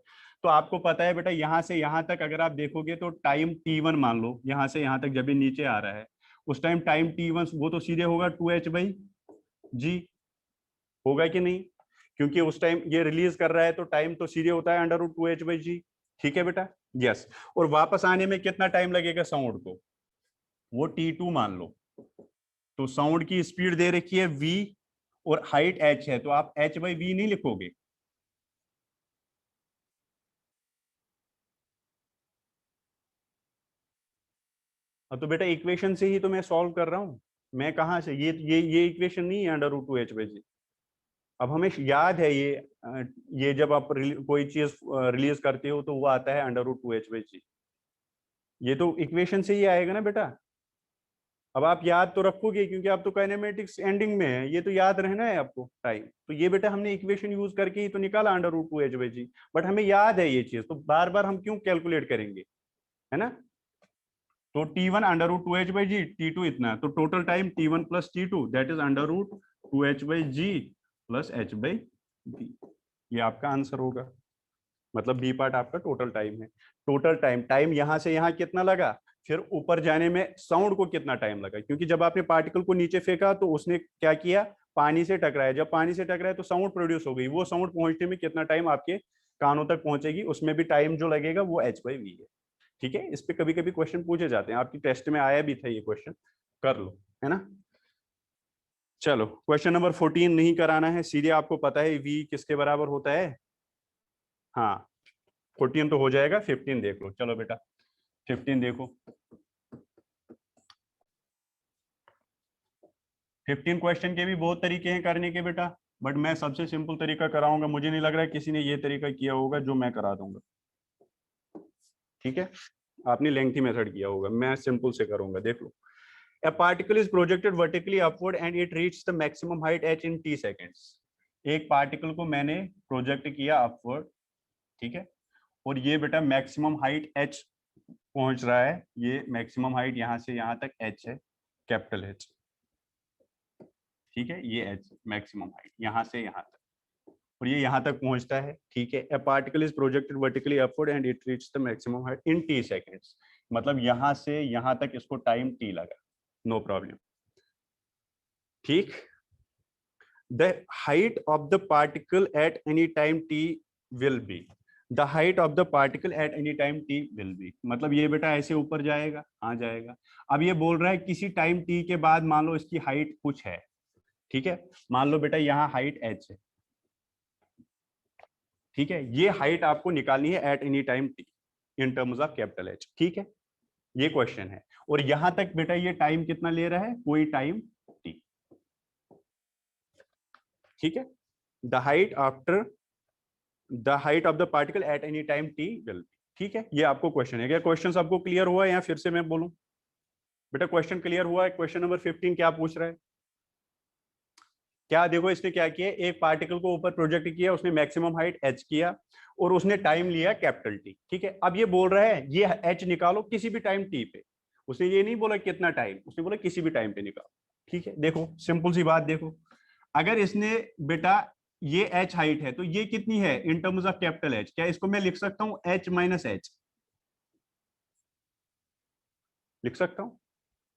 तो आपको पता है बेटा, यहाँ से यहाँ तक अगर आप देखोगे तो टाइम t1 मान लो, यहाँ से यहाँ तक जब भी नीचे आ रहा है उस टाइम टाइम t1 वो तो सीधे होगा 2h/g, होगा कि नहीं, क्योंकि उस टाइम ये रिलीज कर रहा है तो टाइम तो सीधे होता है √2h/g। ठीक है बेटा, यस। और वापस आने में कितना टाइम लगेगा साउंड को, वो t2 मान लो। तो साउंड की स्पीड दे रखी है v और हाइट h है, तो आप h/v नहीं लिखोगे। तो बेटा इक्वेशन से ही तो मैं सॉल्व कर रहा हूं, मैं कहां से, ये इक्वेशन नहीं है √2h/g। अब हमें याद है ये जब आप कोई चीज रिलीज करते हो तो वो आता है √2h/g। ये तो इक्वेशन से ही आएगा ना बेटा। अब आप याद तो रखोगे क्योंकि आप तो काइनेमेटिक्स एंडिंग में है, ये तो याद रहना है आपको टाइम। तो ये बेटा हमने इक्वेशन यूज करके ही तो निकाला √2h/g, बट हमें याद है ये चीज, तो बार बार हम क्यों कैलकुलेट करेंगे, है ना। तो t1 √2h/g, t2 इतना, तो total time t1 plus t2 that is √2h/g plus h/v। ये आपका आंसर होगा, मतलब बी पार्ट आपका टोटल टाइम है। टोटल टाइम, टाइम यहां से यहां कितना लगा, फिर ऊपर जाने में साउंड को कितना टाइम लगा, क्योंकि जब आपने पार्टिकल को नीचे फेंका तो उसने क्या किया, पानी से टकराया, जब पानी से टकराया तो साउंड प्रोड्यूस हो गई, वो साउंड पहुंचने में कितना टाइम आपके कानों तक पहुंचेगी, उसमें भी टाइम जो लगेगा वो h/v है। ठीक है, इस पे कभी कभी क्वेश्चन पूछे जाते हैं, आपकी टेस्ट में आया भी था ये क्वेश्चन, कर लो, है ना। चलो, क्वेश्चन नंबर 14 नहीं कराना है, सीधे आपको पता है v किसके बराबर होता है। हाँ, 14 तो हो जाएगा, 15 देख लो। चलो बेटा 15 देखो। 15 क्वेश्चन के भी बहुत तरीके हैं करने के बेटा, बट मैं सबसे सिंपल तरीका कराऊंगा, मुझे नहीं लग रहा है किसी ने ये तरीका किया होगा जो मैं करा दूंगा। ठीक है, आपने लेंथी मेथड किया होगा, मैं सिंपल से करूंगा, देख लो। A particle is projected vertically upward and it reaches the maximum height h in t seconds। एक पार्टिकल को मैंने प्रोजेक्ट किया अपवर्ड, ठीक है, और ये बेटा मैक्सिमम हाइट h पहुंच रहा है, ये मैक्सिमम हाइट यहां से यहां तक h है, कैपिटल H। ठीक है, ये h मैक्सिमम हाइट यहां से यहां तक। और ये यहाँ तक पहुंचता है, ठीक है। ए particle is projected vertically upward and it reach the maximum height in T seconds, मतलब यहाँ से यहाँ तक इसको टाइम टी लगा, नो प्रॉब्लम, ठीक। The height of the particle at any time T will be, the height of the particle at any time T will be, मतलब ये बेटा ऐसे ऊपर जाएगा, हाँ जाएगा। अब ये बोल रहा है किसी टाइम टी के बाद मान लो इसकी हाइट कुछ है, ठीक है। मान लो बेटा यहाँ हाइट एच है, ठीक है। ये हाइट आपको निकालनी है eight any time T in terms of capital H, ठीक है। ये क्वेश्चन है, और यहां तक बेटा ये टाइम कितना ले रहा है, कोई टाइम टी, ठीक है। The height after the height of the particle at any time T will be, ठीक है। ये आपको क्वेश्चन है, क्या क्वेश्चन आपको क्लियर हुआ है या फिर से मैं बोलूं? बेटा क्वेश्चन क्लियर हुआ है? क्वेश्चन नंबर 15 क्या पूछ रहा है? क्या देखो इसने क्या किया, एक पार्टिकल को ऊपर प्रोजेक्ट किया, उसने मैक्सिमम हाइट एच किया और उसने टाइम लिया कैपिटल टी, ठीक है। अब ये बोल रहा है ये एच निकालो किसी भी टाइम टी पे, उसने ये नहीं बोला कितना टाइम, उसने बोला किसी भी टाइम पे निकालो, ठीक है। देखो सिंपल सी बात, देखो अगर इसने बेटा ये एच हाइट है तो ये कितनी है in terms of capital H, क्या इसको मैं लिख सकता हूं एच माइनस एच, लिख सकता हूं,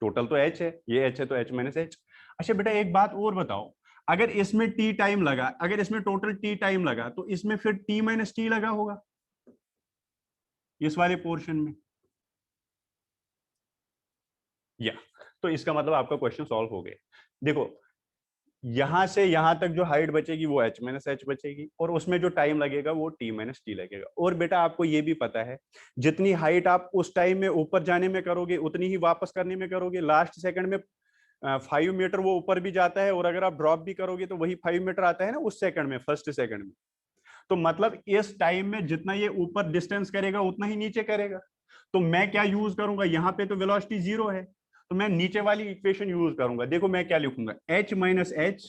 टोटल तो एच है, ये एच है तो एच माइनस एच। अच्छा बेटा एक बात और बताओ, अगर इसमें टी टाइम लगा, अगर इसमें टोटल टी टाइम लगा तो इसमें फिर टी माइनस टी लगा होगा इस वाले पोर्शन में, या तो इसका मतलब आपका क्वेश्चन सॉल्व हो गया। देखो यहां से यहां तक जो हाइट बचेगी वो एच माइनस एच बचेगी, और उसमें जो टाइम लगेगा वो टी माइनस टी लगेगा। और बेटा आपको ये भी पता है जितनी हाइट आप उस टाइम में ऊपर जाने में करोगे उतनी ही वापस करने में करोगे, लास्ट सेकंड में 5 मीटर वो ऊपर भी जाता है, और अगर आप ड्रॉप भी करोगे तो वही 5 मीटर आता है ना उस सेकंड में, फर्स्ट सेकंड में। तो मतलब इस टाइम में जितना ये ऊपर डिस्टेंस करेगा उतना ही नीचे करेगा। तो मैं क्या यूज करूंगा, यहाँ पे तो वेलोसिटी 0 है, तो मैं नीचे वाली इक्वेशन यूज करूंगा। देखो मैं क्या लिखूंगा, एच माइनस एच,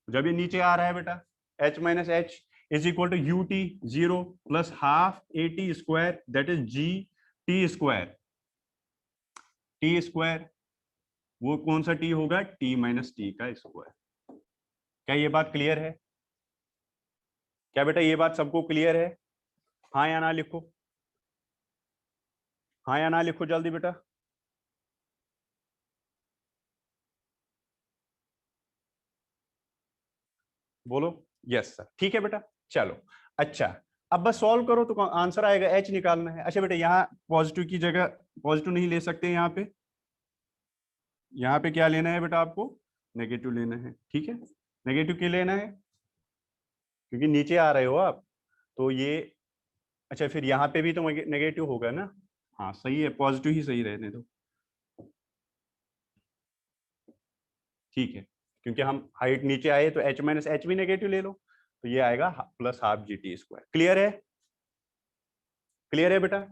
जब ये नीचे आ रहा है बेटा h minus h is equal to u t 0 plus half a t square that is g t square, t square वो कौन सा टी होगा, टी माइनस टी का स्क्वायर। क्या ये बात क्लियर है? क्या बेटा ये बात सबको क्लियर है? हाँ या ना लिखो, हाँ या ना लिखो जल्दी बेटा। बोलो यस सर, ठीक है बेटा। चलो अच्छा, अब बस सॉल्व करो तो आंसर आएगा, एच निकालना है। अच्छा बेटा यहाँ पॉजिटिव की जगह पॉजिटिव नहीं ले सकते, यहाँ पे क्या लेना है बेटा आपको, नेगेटिव लेना है, ठीक है। नेगेटिव क्यों लेना है, क्योंकि नीचे आ रहे हो आप, तो ये अच्छा फिर यहाँ पे भी तो नेगेटिव होगा ना, हाँ सही है, पॉजिटिव ही सही रहने दो, ठीक है। क्योंकि हम हाइट नीचे आए तो एच माइनस एच भी नेगेटिव ले लो, तो ये आएगा plus half g t square. Clear है? क्लियर है बेटा?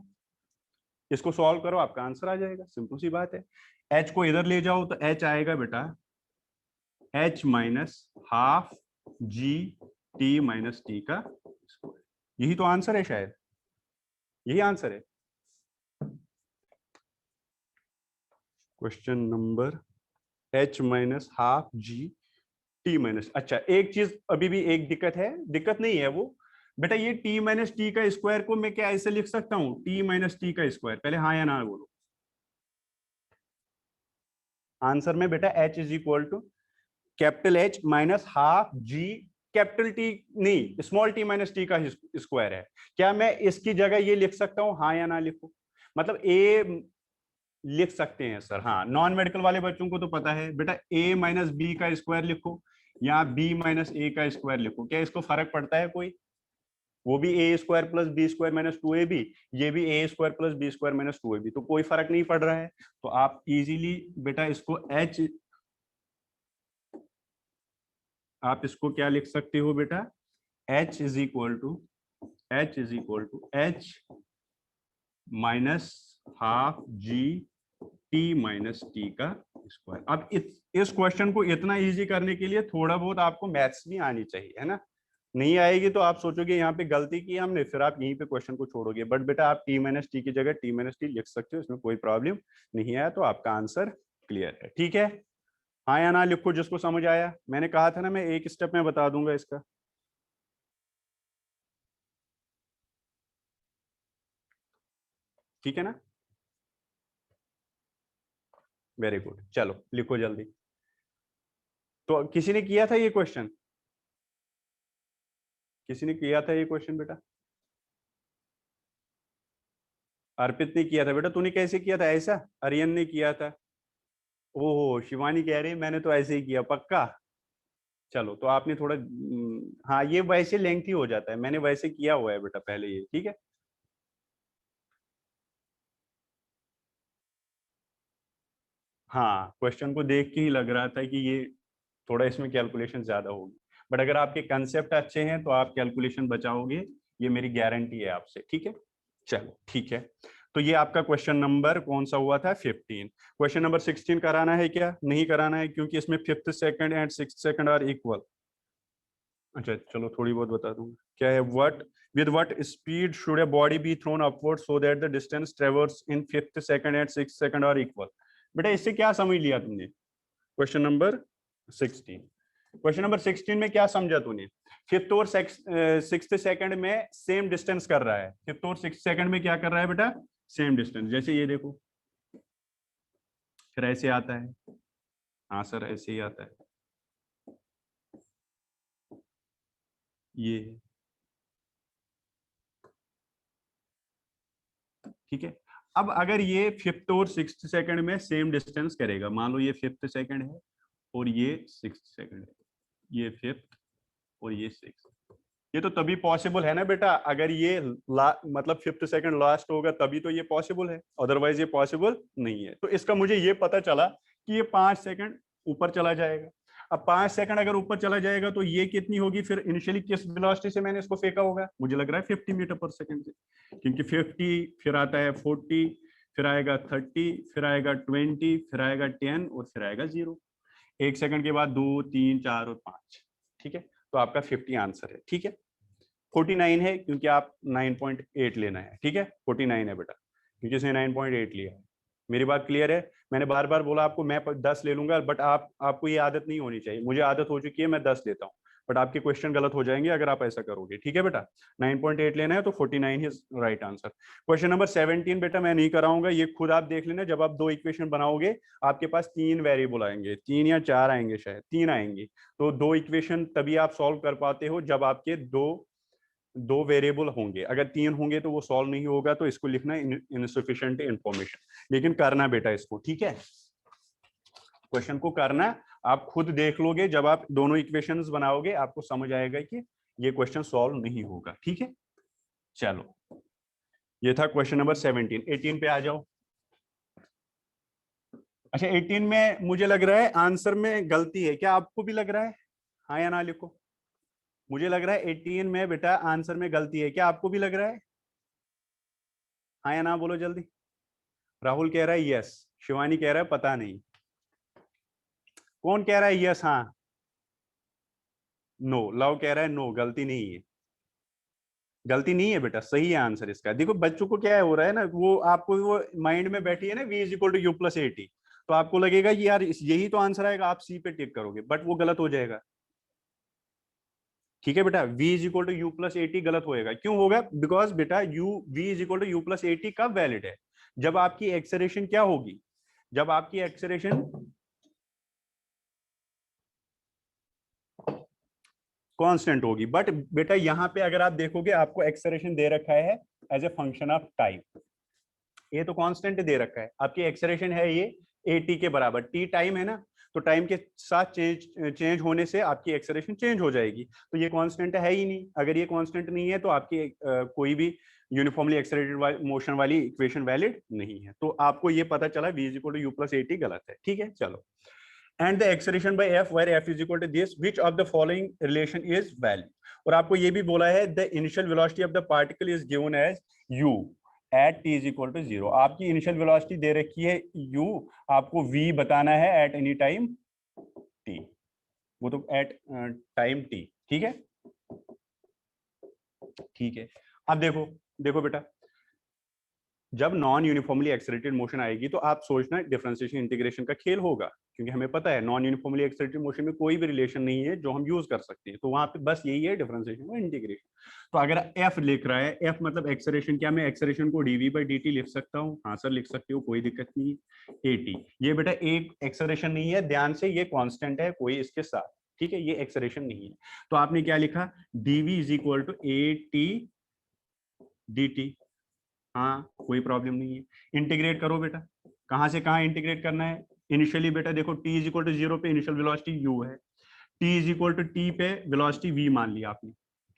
इसको सॉल्व करो आपका आंसर आ जाएगा, सिंपल सी बात है। एच को इधर ले जाओ तो एच आएगा बेटा h minus half g t minus t का स्क्वायर, यही तो आंसर है शायद, यही आंसर है question number, H minus half g t minus. अच्छा एक चीज अभी भी एक दिक्कत है, दिक्कत नहीं है वो बेटा, ये टी माइनस टी का स्क्वायर को मैं क्या ऐसे लिख सकता हूँ, टी माइनस टी का स्क्वायर, पहले हाँ या ना बोलो। आंसर में बेटा h is equal to capital h minus half g capital t, नहीं स्मॉल टी माइनस टी का स्क्वायर है। क्या मैं इसकी जगह ये लिख सकता हूँ, हाँ या ना लिखो, मतलब ए लिख सकते हैं सर, हाँ नॉन मेडिकल वाले बच्चों को तो पता है बेटा, ए माइनस बी का स्क्वायर लिखो या बी माइनस ए का स्क्वायर लिखो, क्या इसको फर्क पड़ता है कोई? वो भी a square plus b square minus two a b, ये भी a square plus b square minus two a b, तो कोई फर्क नहीं पड़ रहा है। तो आप इजीली बेटा इसको एच, आप इसको क्या लिख सकते हो बेटा, h is equal to h minus half g t minus t का स्क्वायर। अब इस क्वेश्चन को इतना इजी करने के लिए थोड़ा बहुत आपको मैथ्स भी आनी चाहिए, है ना। नहीं आएगी तो आप सोचोगे यहाँ पे गलती की हमने, फिर आप यहीं पे क्वेश्चन को छोड़ोगे। बट बेटा आप टी माइनस टी की जगह टी माइनस टी लिख सकते हो, इसमें कोई प्रॉब्लम नहीं आया, तो आपका आंसर क्लियर है, ठीक है। हाँ या ना लिखो जिसको समझ आया, मैंने कहा था ना मैं एक स्टेप में बता दूंगा इसका। ठीक है ना? वेरी गुड, चलो लिखो जल्दी। तो किसी ने किया था ये क्वेश्चन? किसी ने किया था ये क्वेश्चन बेटा? अर्पित ने किया था बेटा। तूने कैसे किया था ऐसा? आर्यन ने किया था। ओहो, शिवानी कह रही है मैंने तो ऐसे ही किया, पक्का? चलो तो आपने थोड़ा हाँ ये वैसे लेंथी हो जाता है, मैंने वैसे किया हुआ है बेटा पहले ये, ठीक है। हाँ क्वेश्चन को देख के ही लग रहा था कि ये थोड़ा इसमें कैलकुलेशन ज्यादा होगी, बट अगर आपके कंसेप्ट अच्छे हैं तो आप कैलकुलेशन बचाओगे, ये मेरी गारंटी है आपसे, ठीक है। चलो ठीक है। तो ये आपका क्वेश्चन नंबर कौन सा हुआ था? 15। क्वेश्चन नंबर 16 कराना है क्या? नहीं कराना है, क्योंकि इसमें fifth second and six second are equal. अच्छा चलो थोड़ी बहुत बता दूंगा। क्या है? What with what speed should a body be thrown upward so that the distance traversed in fifth second and sixth second are equal? बेटा इससे क्या समझ लिया तुमने? Question number 16। क्वेश्चन नंबर 16 में क्या समझा तूने? फिफ्थ और सिक्स्थ सेकंड में सेम डिस्टेंस कर रहा है। फिफ्थ और सिक्स्थ सेकंड में क्या कर रहा है बेटा? Same distance. जैसे ये देखो, फिर ऐसे आता है। हाँ सर ऐसे ही आता है। ये ठीक है। अब अगर ये फिफ्थ और सिक्स्थ सेकंड में सेम डिस्टेंस करेगा, मान लो ये फिफ्थ सेकंड है और ये सिक्स्थ सेकंड है, ये फिफ्थ और ये सिक्स्थ, ये तो तभी पॉसिबल है ना बेटा, अगर ये मतलब फिफ्थ सेकंड लास्ट होगा तभी तो ये पॉसिबल है, अदरवाइज ये पॉसिबल नहीं है। तो इसका मुझे ये पता चला कि ये 5 सेकंड ऊपर चला जाएगा। अब 5 सेकंड अगर ऊपर चला जाएगा तो ये कितनी होगी फिर? इनिशियली किस वेलोसिटी से मैंने इसको फेंका होगा? मुझे लग रहा है 50 मीटर पर सेकंड से, क्योंकि 50 फिर आता है 40, फिर आएगा 30, फिर आएगा 20, फिर आएगा 10 और फिर आएगा 0। 1 सेकंड के बाद 2, 3, 4 और 5। ठीक है, तो आपका 50 आंसर है। ठीक है, 49 है क्योंकि आप 9.8 लेना है। ठीक है, 49 है बेटा क्योंकि इसने 9.8 लिया है। मेरी बात क्लियर है? मैंने बार बार बोला आपको मैं 10 ले लूंगा, बट आपको ये आदत नहीं होनी चाहिए। मुझे आदत हो चुकी है, मैं 10 लेता हूँ, बट आपके क्वेश्चन गलत हो जाएंगे अगर आप ऐसा करोगे। ठीक है बेटा, 9.8 लेना है तो 49 is right answer. Question number 17 बेटा मैं नहीं कराऊंगा, ये खुद आप देख लेना। जब आप दो इक्वेशन बनाओगे आपके पास 3 वेरिएबल आएंगे, 3 या 4 आएंगे, शायद 3 आएंगे। तो दो इक्वेशन तभी आप सॉल्व कर पाते हो जब आपके दो दो वेरिएबल होंगे। अगर 3 होंगे तो वो सॉल्व नहीं होगा, तो इसको लिखना इनसफिशिएंट इंफॉर्मेशन। लेकिन करना बेटा इसको, ठीक है, क्वेश्चन को करना। आप खुद देख लोगे, जब आप दोनों इक्वेशंस बनाओगे आपको समझ आएगा कि ये क्वेश्चन सॉल्व नहीं होगा। ठीक है, चलो ये था क्वेश्चन नंबर 17। 18 पे आ जाओ। अच्छा 18 में मुझे लग रहा है आंसर में गलती है, क्या आपको भी लग रहा है? हाँ या ना लिखो। मुझे लग रहा है 18 में बेटा आंसर में गलती है, क्या आपको भी लग रहा है? हाँ या ना बोलो जल्दी। राहुल कह रहा है यस, शिवानी कह रहा है पता नहीं, कौन कह रहा है यस? हाँ, नो। लव कह रहा है नो, गलती नहीं है। गलती नहीं है बेटा, सही है आंसर इसका। देखो बच्चों को क्या है हो रहा है ना, वो आपको वो माइंड में बैठी है ना v is equal to u plus 80, तो आपको लगेगा कि यार यही तो आंसर आएगा, आप सी पे टिक करोगे, बट वो गलत हो जाएगा। ठीक है बेटा, v is equal to u plus 80 गलत होएगा। क्यों होगा? बिकॉज बेटा u v is equal to u plus 80 कब वैलिड है? जब आपकी एक्सेलरेशन क्या होगी? जब आपकी एक्सेलरेशन कांस्टेंट होगी। बट बेटा यहाँ पे अगर आप देखोगे आपको एक्सेलरेशन दे रखा है as a function of time, ये तो कांस्टेंट दे रखा है। आपकी एक्सेलरेशन है ये AT के बराबर, टी टाइम है ना, तो टाइम के साथ चेंज होने से आपकी एक्सेलरेशन चेंज हो जाएगी। तो ये कांस्टेंट है ही नहीं। अगर ये कांस्टेंट नहीं है तो आपकी कोई भी यूनिफॉर्मली एक्सेलरेटेड मोशन वाली इक्वेशन वैलिड नहीं है। तो आपको ये पता चला v is equal to u plus 80 गलत है। ठीक है, चलो। And the acceleration by f where f is equal to this, which of the following relation is valid? और आपको ये भी बोला है the initial velocity of the particle is given as u at t is equal to 0। आपकी initial velocity दे रखी है u, आपको v बताना है at any time t, वो तो at टाइम t। ठीक है, ठीक है। अब देखो, देखो बेटा जब नॉन यूनिफॉर्मली एक्सेलरेटेड मोशन आएगी तो आप सोचना डिफरेंशिएशन इंटीग्रेशन का खेल होगा, क्योंकि हमें पता है नॉन यूनिफॉर्मली एक्सेलरेटेड मोशन में कोई भी रिलेशन नहीं है जो हम यूज कर सकते हैं, तो वहां पे बस यही है डिफरेंशिएशन और इंटीग्रेशन। तो अगर एफ लिख रहा है, एफ मतलब एक्सेलरेशन, क्या मैं एक्सेलरेशन को डीवी बाई डी टी लिख सकता हूँ? हाँ सर लिख सकते हो, कोई दिक्कत नहीं है। ए टी, ये बेटा एक एक्सेलरेशन नहीं है, ध्यान से, ये कांस्टेंट है कोई इसके साथ, ठीक है, ये एक्सेलरेशन नहीं है। तो आपने क्या लिखा? Dv is equal to a t d t. हाँ कोई प्रॉब्लम नहीं है। इंटीग्रेट करो बेटा, कहां से कहां इंटीग्रेट करना है? इनिशियली बेटा देखो टी इज इक्वल टू 0 पे इनिशियल वेलोसिटी u है, t is equal to t पे वेलोसिटी v मान लिया आपने,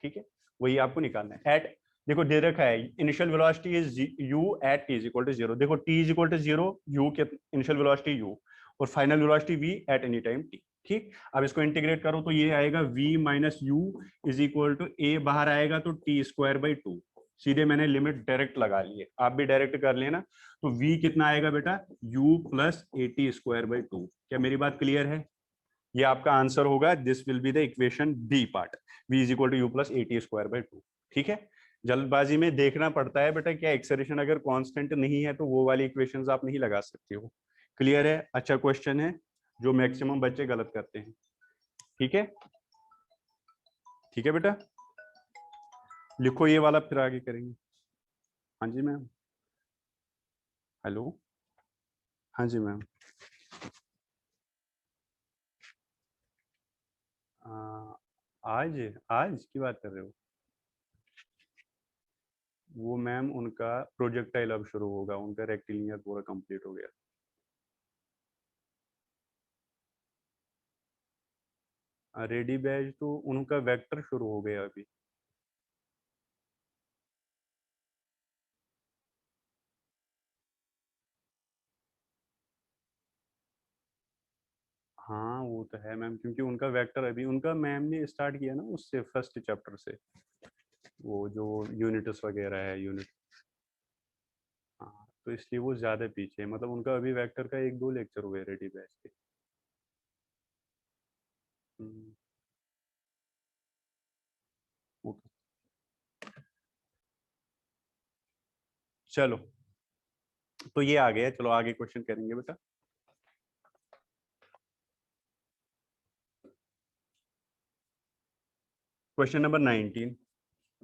ठीक है, वही आपको निकालना है। एट, देखो दे रखा है initial velocity is u at t is equal to 0, देखो t is equal to 0, u के इनिशियल वेलोसिटी u और final velocity v at any time t, ठीक। अब इसको इंटीग्रेट करो तो ये आएगा v minus u is equal to a, बाहर आएगा तो टी स्क्वायर बाई 2, सीधे मैंने लिमिट डायरेक्ट लगा ली है, आप भी डायरेक्ट कर लेना। तो v कितना आएगा बेटा? u plus a t square by 2। क्या मेरी बात क्लियर है? ये आपका आंसर होगा, this will be the equation b part, v is equal to u plus a t square by 2, ठीक है। जल्दबाजी में देखना पड़ता है बेटा, क्या एक्सेलरेशन अगर कांस्टेंट नहीं है तो वो वाली इक्वेशंस आप नहीं लगा सकते हो। क्लियर है? अच्छा क्वेश्चन है जो मैक्सिमम बच्चे गलत करते हैं, ठीक है, ठीक है बेटा, लिखो ये वाला फिर आगे करेंगे। हाँ जी मैम, हेलो, हाँ जी मैम। आज आज की बात कर रहे हो? वो मैम उनका प्रोजेक्टाइल अब शुरू होगा, उनका रेक्टिलिनियर पूरा कंप्लीट हो गया। रेडी बैच तो उनका वेक्टर शुरू हो गया अभी। हाँ वो तो है मैम, क्योंकि उनका वेक्टर अभी उनका मैम ने स्टार्ट किया ना उससे, फर्स्ट चैप्टर से, वो जो यूनिट्स वगैरह है यूनिट। हाँ तो इसलिए वो ज्यादा पीछे है, मतलब उनका अभी वेक्टर का 1-2 लेक्चर हुए रेडी बैच के। हम्म, ओके। चलो तो ये आ गया, चलो आगे क्वेश्चन करेंगे बेटा। Question number 19।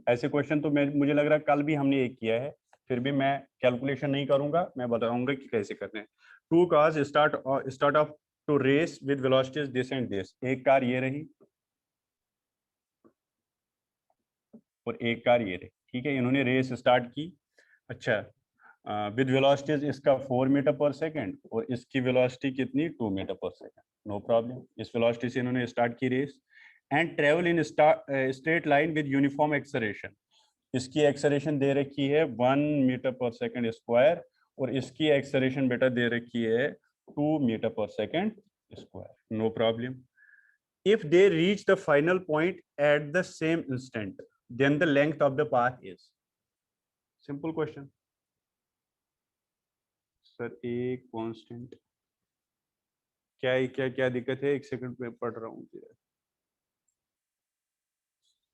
ऐसे क्वेश्चन तो मैं, मुझे लग रहा है कल भी हमने एक किया है, फिर भी मैं कैलकुलेशन नहीं करूंगा, मैं बताऊंगा कि कैसे करने हैं। Two cars start off to race with velocities this and this, एक कार ये रही और एक कार ये रही, ठीक है, इन्होंने रेस स्टार्ट की। अच्छा, विद वेलोसिटीज इसका 4 मीटर पर सेकंड और इसकी वेलोसिटी कितनी? 2 metre per second, no problem. इस वेलोसिटी से इन्होंने स्टार्ट की race and travel in straight line with uniform acceleration. इसकी एक्सेलरेशन दे रखी है 1 मीटर पर सेकंड स्क्वायर और इसकी एक्सेलरेशन बेटा दे रखी है 2 metre per second square, no problem. If they reach the final point at the same instant then the length of the path is. Simple question sir, एक constant, क्या क्या दिक्कत है? एक सेकंड में पढ़ रहा हूँ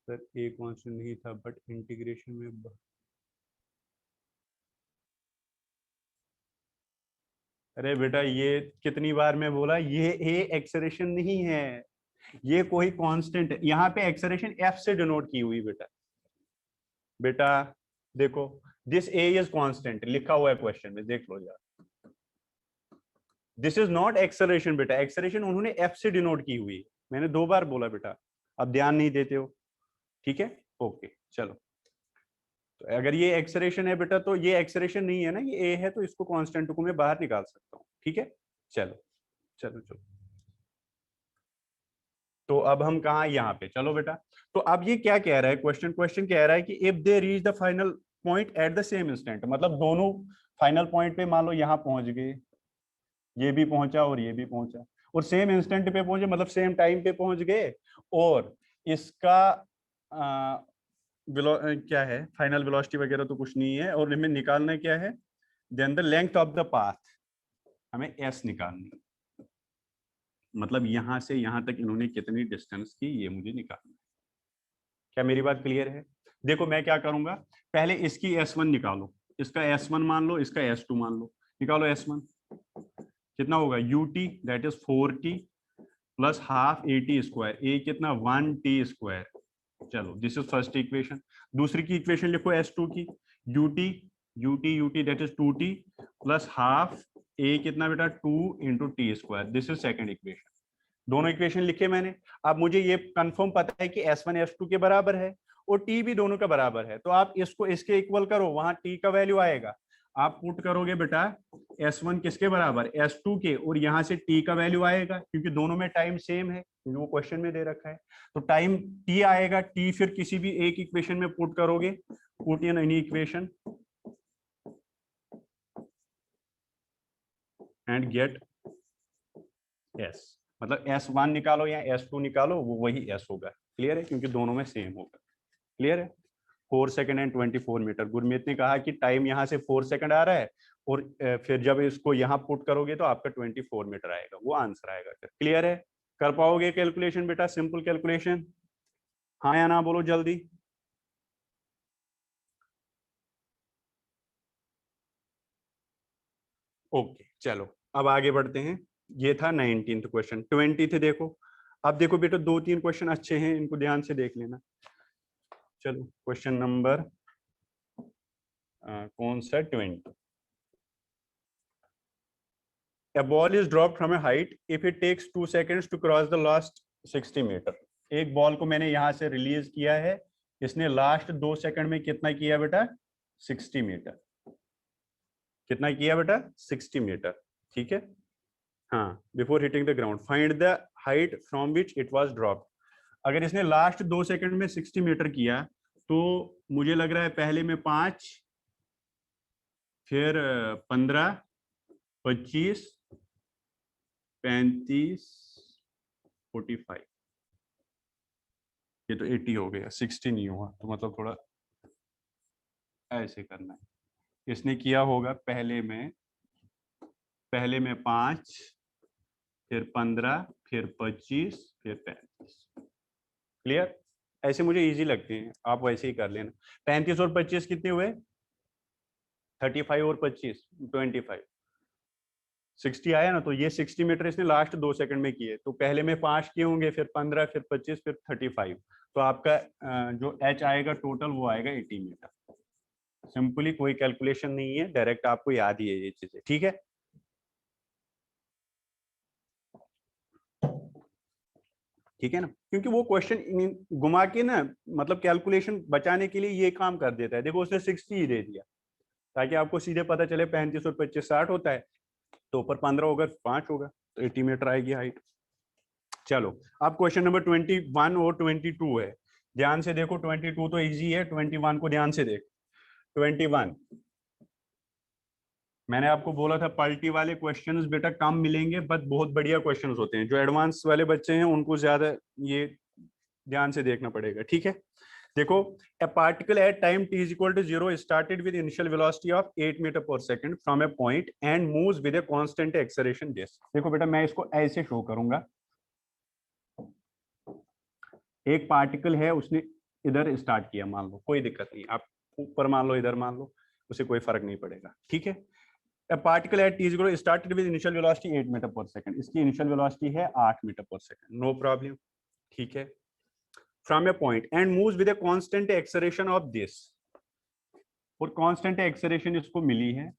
सर, एक कांस्टेंट नहीं था बट इंटीग्रेशन में अरे बेटा ये कितनी बार मैं बोला, ये ए एक्सेलरेशन नहीं है, ये कोई कांस्टेंट है, यहाँ पे एक्सेलरेशन एफ से डिनोट की हुई बेटा। बेटा देखो, दिस ए इज कांस्टेंट लिखा हुआ है क्वेश्चन में, देख लो यार, दिस इज नॉट एक्सेलरेशन बेटा, एक्सेलरेशन उन्होंने एफ से डिनोट की हुई है, मैंने 2 बार बोला बेटा, अब ध्यान नहीं देते हो, ठीक है, ओके चलो। तो अगर ये एक्सेलरेशन है बेटा तो ये एक्सेलरेशन नहीं है ना, ये ए है, तो इसको कांस्टेंट को मैं बाहर निकाल सकता हूँ, ठीक है, चलो चलो चलो। तो अब हम कहा? यहाँ पे, चलो बेटा। तो अब ये क्या कह रहा है क्वेश्चन? क्वेश्चन कह रहा है कि if they reach the final point at the same instant, मतलब दोनों फाइनल पॉइंट पे मान लो यहाँ पहुंच गए, ये भी पहुंचा और ये भी पहुंचा और सेम इंस्टेंट पे पहुंचे, मतलब सेम टाइम पे पहुंच गए, और इसका क्या है, फाइनल वेलोसिटी वगैरह तो कुछ नहीं है, और हमें निकालना क्या है? Then the length of the path, हमें एस निकालनी, मतलब यहां से यहां तक इन्होंने कितनी डिस्टेंस की ये मुझे निकालना है। क्या मेरी बात क्लियर है? देखो मैं क्या करूंगा, पहले इसकी S1 निकालो, इसका S1 मान लो, इसका S2 मान लो, निकालो S1 कितना होगा, ut that is 4t plus half AT square, a कितना 1t स्क्वायर। चलो दिस इज फर्स्ट इक्वेशन। दूसरी की इक्वेशन लिखो S2 की, ut that is 2t plus half a कितना बेटा 2 into t square, this is second equation. दोनों equation लिखे मैंने। अब मुझे ये कंफर्म पता है कि S1 S2 के बराबर है और टी भी दोनों का बराबर है, तो आप इसको इसके इक्वल करो, वहां टी का वैल्यू आएगा। आप पुट करोगे बेटा S1 किसके बराबर, S2 के, और यहाँ से टी का वैल्यू आएगा क्योंकि दोनों में टाइम सेम है, क्योंकि वो क्वेश्चन में दे रखा है। तो टाइम टी आएगा, टी फिर किसी भी एक इक्वेशन में पुट करोगे, put in any equation and get S, मतलब S1 निकालो या S2 निकालो, वो वही S होगा। क्लियर है, क्योंकि दोनों में सेम होगा। क्लियर है। 4 सेकंड एंड 24 मीटर। गुरमीत ने कहा कि टाइम यहाँ से 4 सेकंड आ रहा है और फिर जब इसको यहाँ पुट करोगे तो आपका 24 मीटर आएगा, वो आंसर आएगा। क्लियर है, कर पाओगे कैलकुलेशन बेटा, सिंपल कैलकुलेशन, हाँ या ना बोलो जल्दी। ओके चलो अब आगे बढ़ते हैं। ये था 19th क्वेश्चन। 20th देखो। अब देखो बेटा 2-3 क्वेश्चन अच्छे हैं, इनको ध्यान से देख लेना। चलो क्वेश्चन नंबर कौन सा, 20। A ball is dropped from a height if it takes 2 seconds to cross the last 60 meter। एक बॉल को मैंने यहां से रिलीज किया है, इसने लास्ट 2 सेकंड में कितना किया बेटा, 60 मीटर। कितना किया बेटा, 60 मीटर। ठीक है, हाँ, before hitting the ground find the height from which it was dropped. अगर इसने लास्ट 2 सेकंड में 60 मीटर किया तो मुझे लग रहा है पहले में 5, फिर 15, 25, 35, 45, ये तो 80 हो गया, 60 नहीं हुआ, तो मतलब थोड़ा ऐसे करना है। इसने किया होगा पहले में 5, फिर 15, फिर 25, फिर 35। क्लियर, ऐसे मुझे इजी लगते हैं, आप वैसे ही कर लेना। 35 और 25 कितने हुए, 35 और 25 25, 60 आया ना। तो ये 60 मीटर इसने लास्ट 2 सेकंड में किए, तो पहले में 5 किए होंगे, फिर 15, फिर 25, फिर 35। तो आपका जो H आएगा टोटल वो आएगा 80 मीटर। सिंपली कोई कैलकुलेशन नहीं है, डायरेक्ट आपको याद ही है ये चीजें। ठीक है, ठीक है ना, क्योंकि वो क्वेश्चन घुमा के ना, मतलब कैलकुलेशन बचाने के लिए ये काम कर देता है। देखो उसने 60 ही दे दिया ताकि आपको सीधे पता चले 35 और 25 60 होता है, तो ऊपर 15 होगा, 5 होगा, तो 80 मीटर आएगी हाइट। चलो अब क्वेश्चन नंबर 21 और 22 है, ध्यान से देखो। 22 तो इजी है, 21 को ध्यान से देख। 21 मैंने आपको बोला था पलटी वाले क्वेश्चंस बेटा कम मिलेंगे, बट बहुत बढ़िया क्वेश्चंस होते हैं। जो एडवांस वाले बच्चे हैं उनको ज्यादा ये ध्यान से देखना पड़ेगा। ठीक है, देखो, a particle at time t is equal to 0 started with initial velocity of 8 meter per second from a point and moves with a constant acceleration this। देखो बेटा मैं इसको ऐसे शो करूंगा, एक पार्टिकल है, उसने इधर स्टार्ट किया, मान लो, कोई दिक्कत नहीं, आप ऊपर मान लो, इधर मान लो, उसे कोई फर्क नहीं पड़ेगा। ठीक है, a particle at t is equal to started with initial velocity 8 meter per second, इसकी इनिशियल वेलोसिटी है 8 metre per second, no problem. ठीक है, from a point and moves with a constant acceleration of this, और constant acceleration इसको मिली है,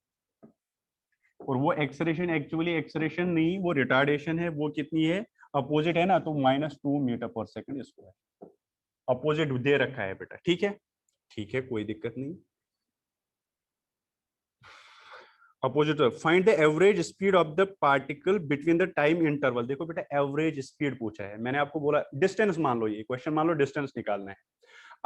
और वो acceleration actually acceleration नहीं, वो रिटार्डेशन है। वो कितनी है, अपोजिट है ना, तो -2 metre per second square opposite दे रखा है बेटा। ठीक है, ठीक है, कोई दिक्कत नहीं। Opposite, find the average speed of the particle between the time interval. देखो बेटा एवरेज स्पीड पूछा है, मैंने आपको बोला डिस्टेंस मान लो, ये क्वेश्चन मान लो डिस्टेंस निकालना है।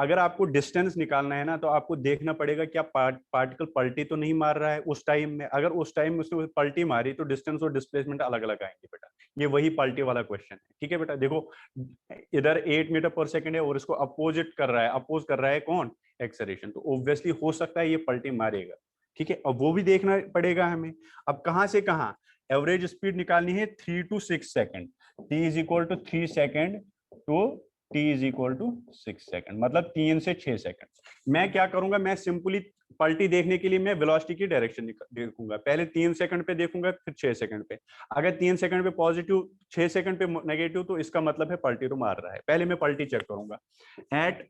अगर आपको डिस्टेंस निकालना है ना, तो आपको देखना पड़ेगा क्या पार्टिकल पलटी तो नहीं मार रहा है उस टाइम में। अगर उस टाइम में उसने पलटी मारी तो डिस्टेंस और डिस्प्लेसमेंट अलग अलग आएंगे बेटा, ये वही पलटी वाला क्वेश्चन है। ठीक है बेटा, देखो इधर 8 मीटर पर सेकंड है और इसको अपोजिट कर रहा है, अपोज कर रहा है कौन, एक्सेलरेशन, तो ऑब्वियसली हो सकता है ये पलटी मारेगा। ठीक है, अब वो भी देखना पड़ेगा हमें। अब कहां से कहां एवरेज स्पीड निकालनी है, 3 to 6 second, t is equal to 3 second to t is equal to 6 second, मतलब 3 से 6 सेकंड। मैं क्या करूंगा, मैं सिंपली पलटी देखने के लिए मैं वेलोसिटी की डायरेक्शन देखूंगा, पहले 3 सेकंड पे देखूंगा फिर 6 सेकंड पे। अगर 3 सेकंड पे पॉजिटिव 6 सेकंड पे नेगेटिव तो इसका मतलब है पलटी तो मार रहा है। पहले मैं पलटी चेक करूंगा। At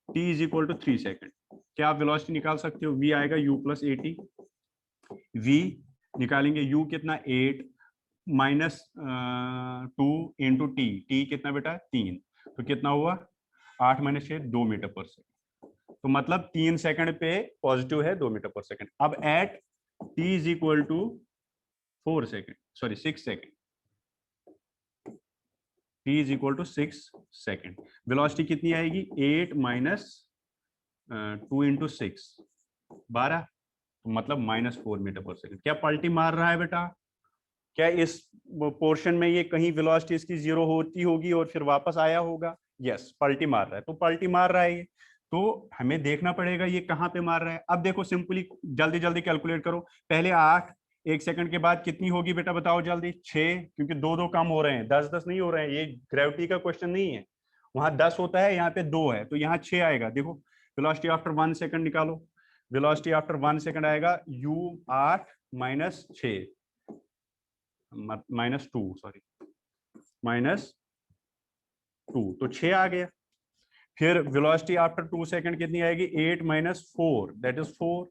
t is equal to 3 second, क्या आप वेलोसिटी निकाल सकते हो? v आएगा u plus a t, v निकालेंगे u कितना 8 माइनस 2 इंटू टी कितना बेटा 3, तो कितना हुआ 8 माइनस 6 2 मीटर पर सेकंड। तो मतलब 3 सेकंड पे पॉजिटिव है 2 मीटर पर सेकंड। अब at t is equal to 4 second, sorry 6 second, t is equal to 6 second, velocity कितनी आएगी 8 माइनस 2 इंटू 6 12, तो मतलब -4 मीटर पर सेकंड। क्या पलटी मार रहा है बेटा? क्या इस पोर्शन में ये कहीं वेलोसिटी इसकी 0 होती होगी और फिर वापस आया होगा? यस, पलटी मार रहा है, तो पलटी मार रहा है ये, तो हमें देखना पड़ेगा ये कहाँ पे मार रहा है। अब देखो सिंपली जल्दी जल्दी कैलकुलेट करो। पहले 8, 1 सेकंड के बाद कितनी होगी बेटा बताओ जल्दी? 6, क्योंकि 2 कम हो रहे हैं, 10 नहीं हो रहे हैं, ये ग्रेविटी का क्वेश्चन नहीं है। वहां 10 होता है, यहाँ पे 2 है, तो यहाँ 6 आएगा। देखो वेलोसिटी आफ्टर 1 सेकंड निकालो, वेलोसिटी आफ्टर 1 सेकंड आएगा u 8 माइनस 6 -2, सॉरी -2, तो 6 आ गया। फिर वेलोसिटी आफ्टर 2 सेकंड कितनी आएगी 8 माइनस 4 दैट इज 4।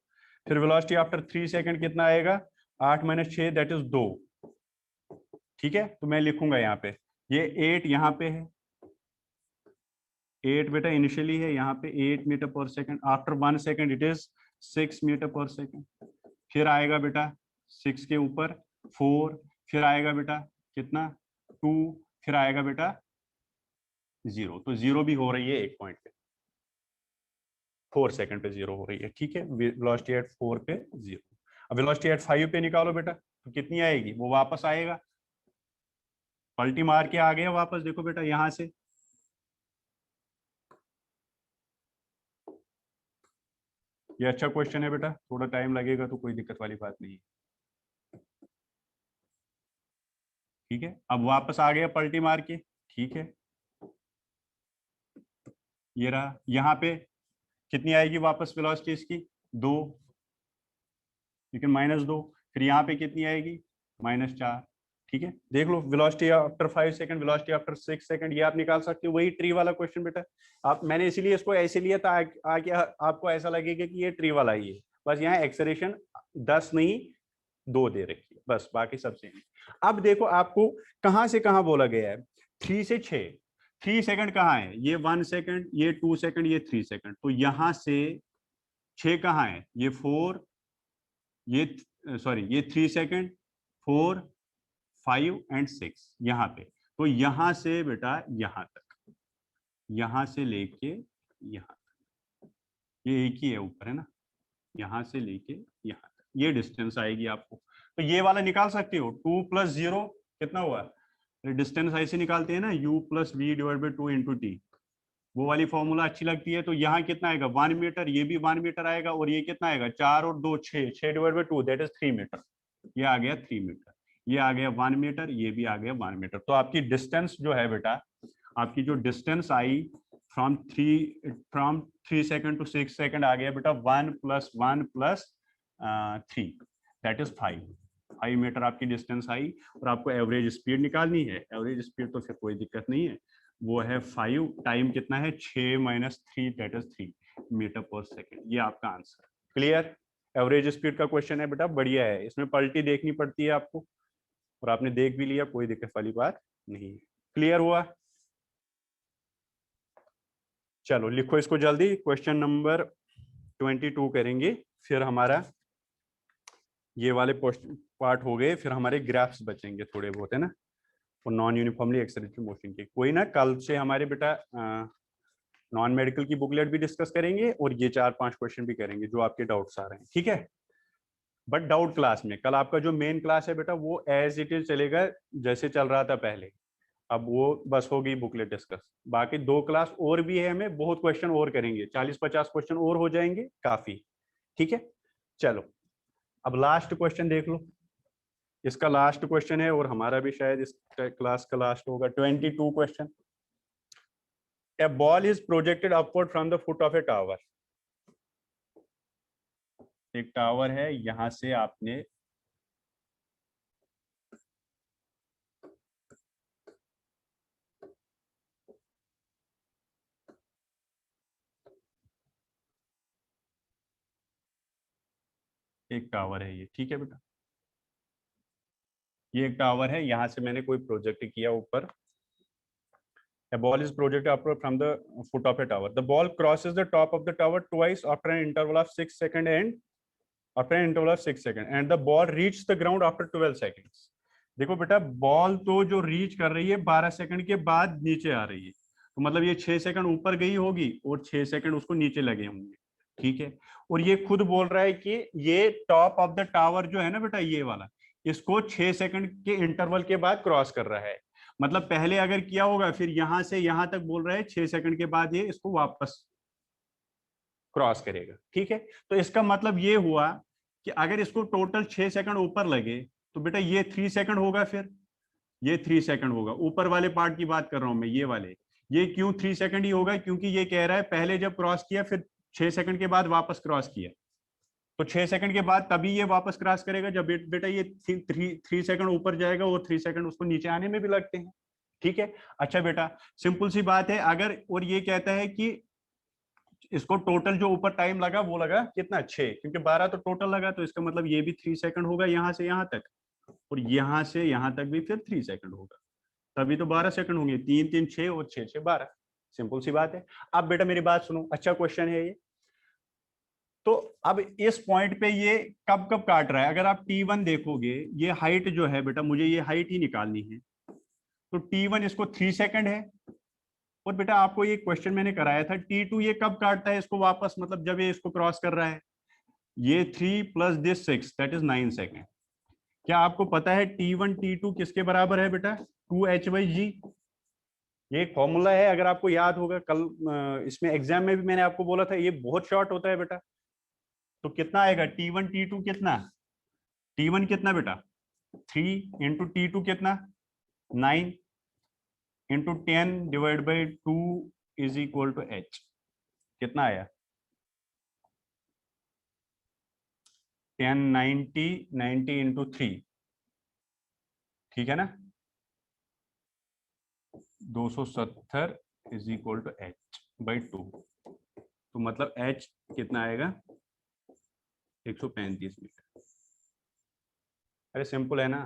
फिर वेलोसिटी आफ्टर 3 सेकंड कितना आएगा 8 माइनस 6 दैट इज 2। ठीक है, तो मैं लिखूंगा यहाँ पे, ये 8 यहाँ पे है, 8 बेटा इनिशियली है, यहाँ पे 8 metre per second, after 1 second it is 6 metre per second. फिर आएगा बेटा 6 के ऊपर 4, फिर आएगा बेटा कितना 2, फिर आएगा बेटा 0, तो 0 भी हो रही है एक पॉइंट पे, 4 सेकंड पे 0 हो रही है। ठीक है, वेलोसिटी एट 4 पे 0। अब वेलोसिटी एट 5 पे निकालो बेटा, तो कितनी आएगी? वो वापस आएगा, पलटी मार के आ गया वापस। देखो बेटा यहां से ये अच्छा क्वेश्चन है बेटा, थोड़ा टाइम लगेगा तो कोई दिक्कत वाली बात नहीं है। ठीक है, अब वापस आ गया पलटी मार के। ठीक है, ये रहा, यहाँ पे कितनी आएगी वापस वेलोसिटी इसकी 2, लेकिन -2। फिर यहाँ पे कितनी आएगी -4। ठीक है, देख लो velocity after 5 second, velocity after 6 second, ये आप निकाल सकते हो। वही ट्री वाला क्वेश्चन बेटा, आप मैंने इसीलिए इसको ऐसे लिया था आगे आपको ऐसा लगेगा कि ये ट्री वाला ही है, बस यहाँ एक्सेलरेशन 10 नहीं 2 दे रखी है, बस बाकी सब सेम। अब देखो आपको कहां से कहां बोला गया है, 3 से 6, 3 सेकंड कहाँ है? ये 1 सेकंड, ये 2 सेकंड, ये 3 सेकंड, तो यहां से 6 कहाँ है? ये 4, ये सॉरी ये 3 सेकंड, 4, 5 एंड 6 यहाँ पे। तो यहां से बेटा यहां तक, यहां से लेके यहां तक, ये एक ही है ऊपर है ना, यहां से लेके यहां तक ये डिस्टेंस आएगी आपको। तो ये वाला निकाल सकते हो, 2 + 0 कितना हुआ? डिस्टेंस ऐसे निकालते हैं ना, u + v / 2 × t, वो वाली फॉर्मूला अच्छी लगती है। तो यहाँ कितना आएगा 1 मीटर, ये भी 1 मीटर आएगा, और ये कितना आएगा 4 और 2 6, 6 / 2 दैट इज 3 मीटर। ये आ गया 3 मीटर, ये आ गया 1 मीटर, ये भी आ गया 1 मीटर। तो आपकी डिस्टेंस जो है बेटा, आपकी जो डिस्टेंस आई फ्रॉम 3 सेकंड टू 6 सेकंड आ गया बेटा 1 + 1 + 3 दैट इज 5 मीटर आपकी डिस्टेंस आई। और आपको एवरेज स्पीड निकालनी है, एवरेज स्पीड तो फिर कोई दिक्कत नहीं है, वो है 5, टाइम कितना है 6 - 3 that is 3 metre per second. ये आपका आंसर। क्लियर? एवरेज स्पीड का क्वेश्चन है बेटा, बढ़िया है, इसमें पलटी देखनी पड़ती है आपको, और आपने देख भी लिया, कोई दिक्कत वाली बात नहीं है। क्लियर हुआ? चलो लिखो इसको जल्दी, क्वेश्चन नंबर 22 करेंगे, फिर हमारा ये वाले पार्ट हो गए, फिर हमारे ग्राफ्स बचेंगे थोड़े बहुत है ना, और नॉन यूनिफॉर्मली एक्सेलरेटिंग मोशन के। कोई ना, कल से हमारे बेटा नॉन मेडिकल की बुकलेट भी डिस्कस करेंगे, और ये 4-5 क्वेश्चन भी करेंगे जो आपके डाउट्स आ रहे हैं। ठीक है, बट डाउट क्लास में, कल आपका जो मेन क्लास है बेटा वो एज इट इज चलेगा जैसे चल रहा था पहले। अब वो बस होगी बुकलेट डिस्कस, बाकी 2 क्लास और भी है, हमें बहुत क्वेश्चन और करेंगे, 40-50 क्वेश्चन और हो जाएंगे काफी। ठीक है, चलो अब लास्ट क्वेश्चन देख लो, इसका लास्ट क्वेश्चन है, और हमारा भी शायद इस क्लास का लास्ट होगा। 22 question, A ball is projected upward from the foot of a tower. एक टावर है, यहां से आपने एक टावर है ये, ठीक है बेटा, ये एक टावर है, यहां से मैंने कोई प्रोजेक्ट किया ऊपर। A ball is projected upward from the foot of a tower. The ball crosses the top of the tower twice after an interval of 6 seconds and after an interval of 6 seconds and the ball reaches the ground after 12 seconds. देखो बेटा, ball तो जो reach कर रही है 12 second के बाद नीचे आ रही है, तो मतलब ये 6 सेकंड ऊपर गई होगी और 6 सेकंड उसको नीचे लगे होंगे, ठीक है। और ये खुद बोल रहा है कि ये टॉप ऑफ द टावर जो है ना बेटा, ये वाला, इसको 6 सेकंड के इंटरवल के बाद क्रॉस कर रहा है। मतलब पहले अगर किया होगा, फिर यहां से यहां तक बोल रहा है 6 सेकंड के बाद ये इसको वापस क्रॉस करेगा, ठीक है। तो इसका मतलब ये हुआ कि अगर इसको टोटल 6 सेकंड ऊपर लगे तो बेटा ये 3 सेकंड होगा, फिर ये 3 सेकंड होगा। ऊपर वाले पार्ट की बात कर रहा हूं मैं, ये वाले। ये क्यों 3 सेकंड ही होगा? क्योंकि ये कह रहा है पहले जब क्रॉस किया, फिर 6 सेकंड के बाद वापस क्रॉस किया, तो 6 सेकंड के बाद तभी ये वापस क्रॉस करेगा जब बेटा ये 3 सेकंड ऊपर जाएगा, और 3 सेकंड उसको नीचे आने में भी लगते हैं, ठीक है। अच्छा बेटा, सिंपल सी बात है। अगर और ये कहता है कि इसको टोटल जो ऊपर टाइम लगा वो लगा कितना, 6, क्योंकि 12 तो टोटल लगा, तो इसका मतलब ये भी 3 सेकंड होगा यहां से यहां तक, और यहां से यहां तक भी फिर 3 सेकंड होगा, तभी तो 12 सेकंड होंगे। 3 3 6 और 6 6 12, सिंपल सी बात है। अब बेटा मेरी बात सुनो, अच्छा क्वेश्चन है ये। तो अब इस पॉइंट पे ये कब कब काट रहा है? अगर आप T1 देखोगे, ये हाइट जो है बेटा, मुझे ये हाइट ही निकालनी है, तो T1 इसको 3 सेकंड है। और बेटा आपको ये क्वेश्चन मैंने कराया था, T2 ये कब काटता है इसको वापस, मतलब जब ये इसको क्रॉस कर रहा है, ये 3 plus this 6, that is 9 second. क्या आपको पता है T1 T2 किसके बराबर है बेटा? 2h/g। ये एक फॉर्मूला है, अगर आपको याद होगा कल इसमें एग्जाम में भी मैंने आपको बोला था, ये बहुत शॉर्ट होता है बेटा। तो कितना आएगा T1 T2 कितना? T1 कितना बेटा? 3 इंटू T2 कितना? 9 into 10/2 is equal to h। कितना आया? 10 90 90 इंटू 3, ठीक है ना? 270 इज इक्वल टू h/2। तो मतलब h कितना आएगा? 135 मीटर। अरे सिंपल है ना,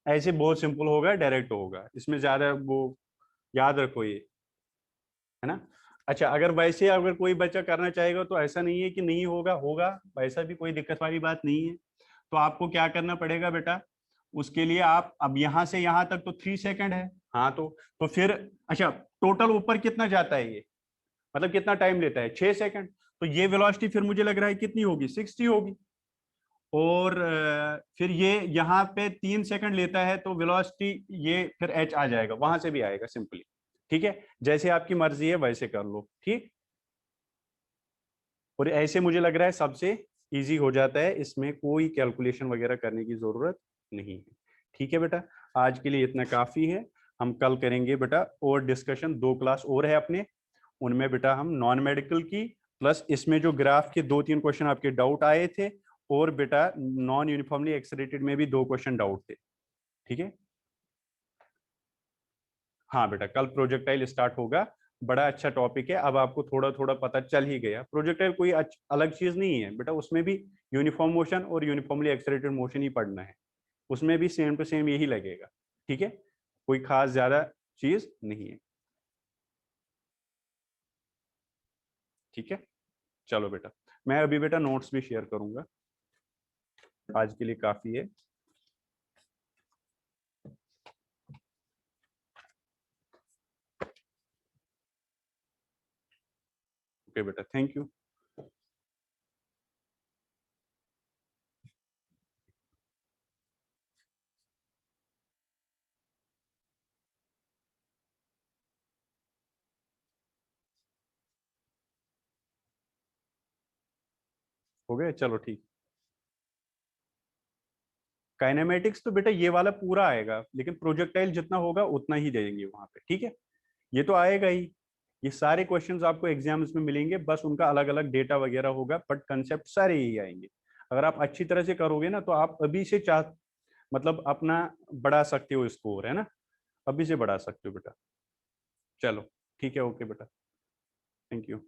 ऐसे बहुत सिंपल होगा, डायरेक्ट होगा, इसमें ज्यादा वो याद रखो ये, है ना। अच्छा, अगर वैसे अगर कोई बच्चा करना चाहेगा तो ऐसा नहीं है कि नहीं होगा, होगा, वैसा भी कोई दिक्कत वाली बात नहीं है। तो आपको क्या करना पड़ेगा बेटा, उसके लिए आप अब यहां से यहां तक तो 3 सेकंड है, हाँ, तो फिर अच्छा, टोटल ऊपर कितना जाता है ये, मतलब कितना टाइम लेता है? 6 सेकंड। तो ये वेलोसिटी फिर मुझे लग रहा है कितनी होगी? 60 होगी। और फिर ये यहाँ पे 3 सेकंड लेता है, तो वेलोसिटी ये फिर h आ जाएगा, वहां से भी आएगा सिंपली, ठीक है। जैसे आपकी मर्जी है वैसे कर लो, ठीक। और ऐसे मुझे लग रहा है सबसे इजी हो जाता है, इसमें कोई कैलकुलेशन वगैरह करने की जरूरत नहीं है, ठीक है बेटा। आज के लिए इतना काफी है, हम कल करेंगे बेटा और डिस्कशन। 2 क्लास और है अपने, उनमें बेटा हम नॉन मेडिकल की, प्लस इसमें जो ग्राफ के 2 3 क्वेश्चन आपके डाउट आए थे, और बेटा नॉन यूनिफॉर्मली एक्सलेटेड में भी 2 क्वेश्चन डाउट थे, ठीक है। हाँ बेटा, कल प्रोजेक्टाइल स्टार्ट होगा, बड़ा अच्छा टॉपिक है। अब आपको थोड़ा थोड़ा पता चल ही गया, प्रोजेक्टाइल कोई अलग चीज नहीं है बेटा, उसमें भी यूनिफॉर्म मोशन और यूनिफॉर्मली एक्सलेटेड मोशन ही पढ़ना है, उसमें भी सेम टू सेम यही लगेगा, ठीक है। कोई खास ज्यादा चीज नहीं है, ठीक है। चलो बेटा, मैं अभी बेटा नोट्स भी शेयर करूंगा, आज के लिए काफी है। ओके बेटा, थैंक यू। हो गए, चलो ठीक। काइनेमेटिक्स तो बेटा ये वाला पूरा आएगा, लेकिन प्रोजेक्टाइल जितना होगा उतना ही देंगे वहां पे, ठीक है। ये तो आएगा ही, ये सारे क्वेश्चंस आपको एग्जाम्स में मिलेंगे, बस उनका अलग अलग डेटा वगैरह होगा, बट कंसेप्ट सारे यही आएंगे। अगर आप अच्छी तरह से करोगे ना तो आप अभी से मतलब अपना बढ़ा सकते हो स्कोर, है ना, अभी से बढ़ा सकते हो बेटा। चलो ठीक है, ओके बेटा, थैंक यू।